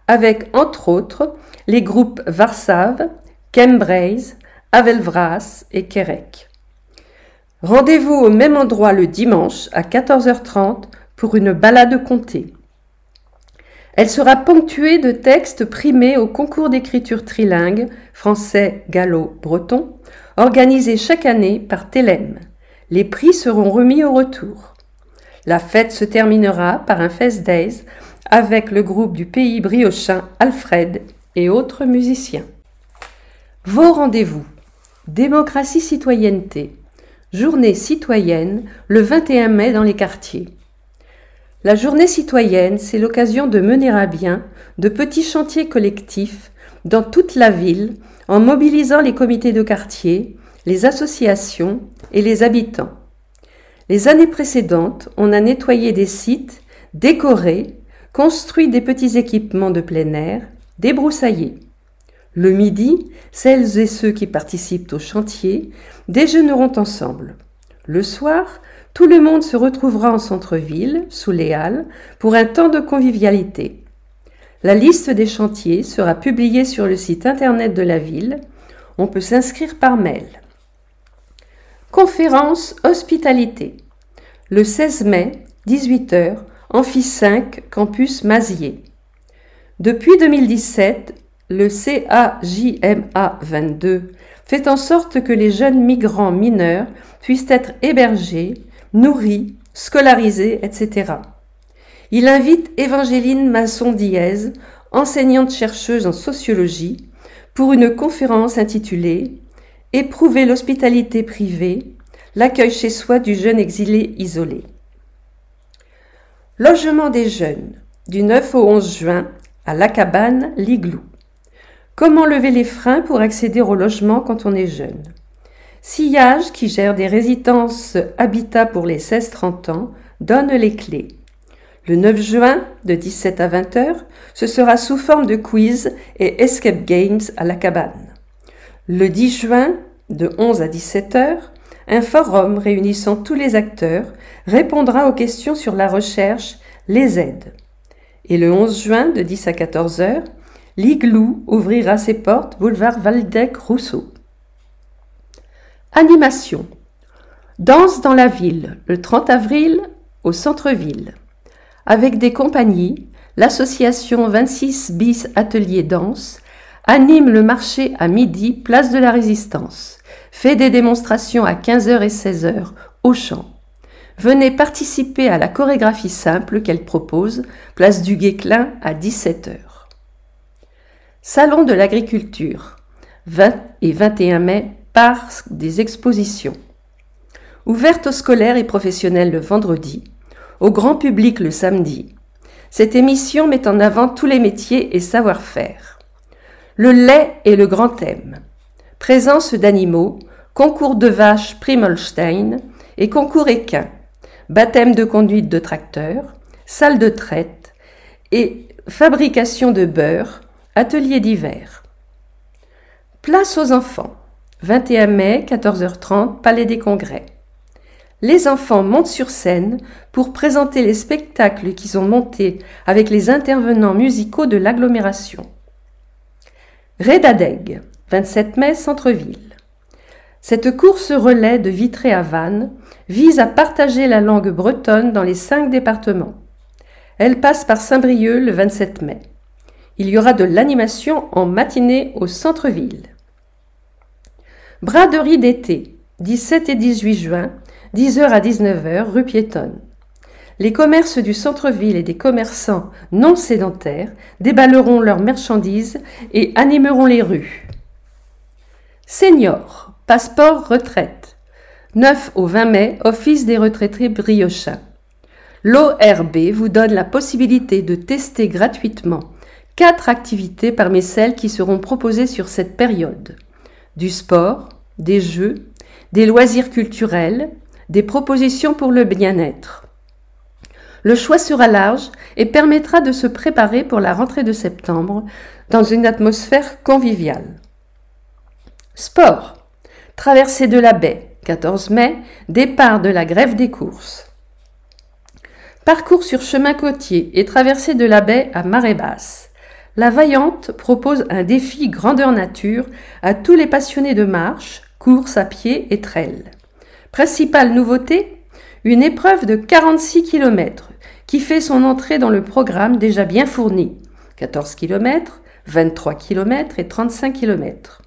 Speaker 2: avec entre autres les groupes Varsav, Kembraze, Avelvras et Kerek. Rendez-vous au même endroit le dimanche à 14h30 pour une balade comté. Elle sera ponctuée de textes primés au concours d'écriture trilingue français, gallo, breton, organisé chaque année par Télème. Les prix seront remis au retour. La fête se terminera par un Fest Days avec le groupe du pays briochin Alfred et autres musiciens. Vos rendez-vous. Démocratie citoyenneté. Journée citoyenne le 21 mai dans les quartiers. La journée citoyenne, c'est l'occasion de mener à bien de petits chantiers collectifs dans toute la ville en mobilisant les comités de quartier, les associations et les habitants. Les années précédentes, on a nettoyé des sites, décoré, construit des petits équipements de plein air, débroussaillé. Le midi, celles et ceux qui participent au chantier déjeuneront ensemble. Le soir, tout le monde se retrouvera en centre-ville, sous les halles, pour un temps de convivialité. La liste des chantiers sera publiée sur le site internet de la ville. On peut s'inscrire par mail. Conférence Hospitalité. Le 16 mai, 18h, Amphi 5, Campus Mazier. Depuis 2017, le CAJMA 22 fait en sorte que les jeunes migrants mineurs puissent être hébergés, nourris, scolarisés, etc. Il invite Évangéline Masson-Diez, enseignante-chercheuse en sociologie, pour une conférence intitulée « Éprouver l'hospitalité privée, l'accueil chez soi du jeune exilé isolé ». Logement des jeunes, du 9 au 11 juin, à La Cabane, l'Igloo. Comment lever les freins pour accéder au logement quand on est jeune? Sillage, qui gère des résidences habitat pour les 16-30 ans, donne les clés. Le 9 juin, de 17 à 20h, ce sera sous forme de quiz et escape games à La Cabane. Le 10 juin, de 11 à 17h, un forum réunissant tous les acteurs répondra aux questions sur la recherche, les aides. Et le 11 juin, de 10 à 14h, l'Igloo ouvrira ses portes boulevard Waldeck-Rousseau. Animation. Danse dans la ville, le 30 avril, au centre-ville. Avec des compagnies, l'association 26 bis Atelier Danse anime le marché à midi, place de la Résistance. Fait des démonstrations à 15h et 16h, au champ. Venez participer à la chorégraphie simple qu'elle propose, place du Guesclin à 17h. Salon de l'agriculture, 20 et 21 mai, parc des expositions. Ouverte aux scolaires et professionnels le vendredi, au grand public le samedi. Cette émission met en avant tous les métiers et savoir-faire. Le lait est le grand thème. Présence d'animaux, concours de vaches Primolstein et concours équins, baptême de conduite de tracteur, salle de traite et fabrication de beurre, atelier d'hiver. Place aux enfants. 21 mai, 14h30, Palais des Congrès. Les enfants montent sur scène pour présenter les spectacles qu'ils ont montés avec les intervenants musicaux de l'agglomération. Redadeg, 27 mai, centre-ville. Cette course relais de Vitré à Vannes vise à partager la langue bretonne dans les 5 départements. Elle passe par Saint-Brieuc le 27 mai. Il y aura de l'animation en matinée au centre-ville. Braderie d'été, 17 et 18 juin, 10h à 19h, rue Piétonne. Les commerces du centre-ville et des commerçants non sédentaires déballeront leurs marchandises et animeront les rues. Seniors, passeport retraite. 9 au 20 mai, Office des retraités briochins. L'ORB vous donne la possibilité de tester gratuitement 4 activités parmi celles qui seront proposées sur cette période. Du sport, des jeux, des loisirs culturels, des propositions pour le bien-être. Le choix sera large et permettra de se préparer pour la rentrée de septembre dans une atmosphère conviviale. Sport. Traversée de la baie, 14 mai, départ de la grève des courses. Parcours sur chemin côtier et traversée de la baie à marée basse. La Vaillante propose un défi grandeur nature à tous les passionnés de marche, course à pied et trail. Principale nouveauté, une épreuve de 46 km qui fait son entrée dans le programme déjà bien fourni, 14 km, 23 km et 35 km.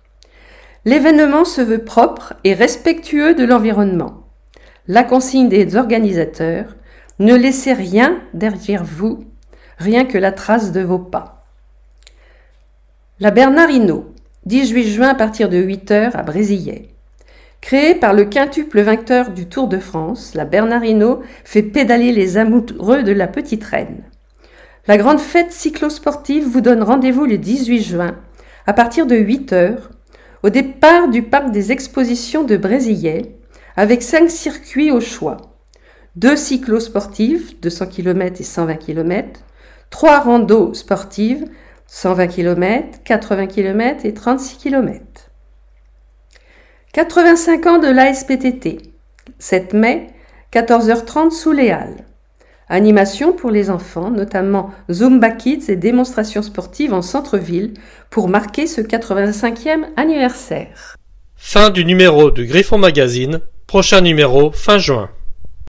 Speaker 2: L'événement se veut propre et respectueux de l'environnement. La consigne des organisateurs, ne laissez rien derrière vous, rien que la trace de vos pas. La Bernard Hinault, 18 juin à partir de 8h à Brésillet. Créée par le quintuple vainqueur du Tour de France, la Bernard Hinault fait pédaler les amoureux de la petite reine. La grande fête cyclosportive vous donne rendez-vous le 18 juin à partir de 8h au départ du parc des expositions de Brésillet avec 5 circuits au choix. 2 cyclosportives, 200 km et 120 km, 3 randos sportives, 120 km, 80 km et 36 km. 85 ans de l'ASPTT, 7 mai, 14h30 sous les Halles. Animation pour les enfants, notamment Zumba Kids et démonstrations sportives en centre-ville pour marquer ce 85e anniversaire.
Speaker 3: Fin du numéro de Griffon Magazine, prochain numéro fin juin.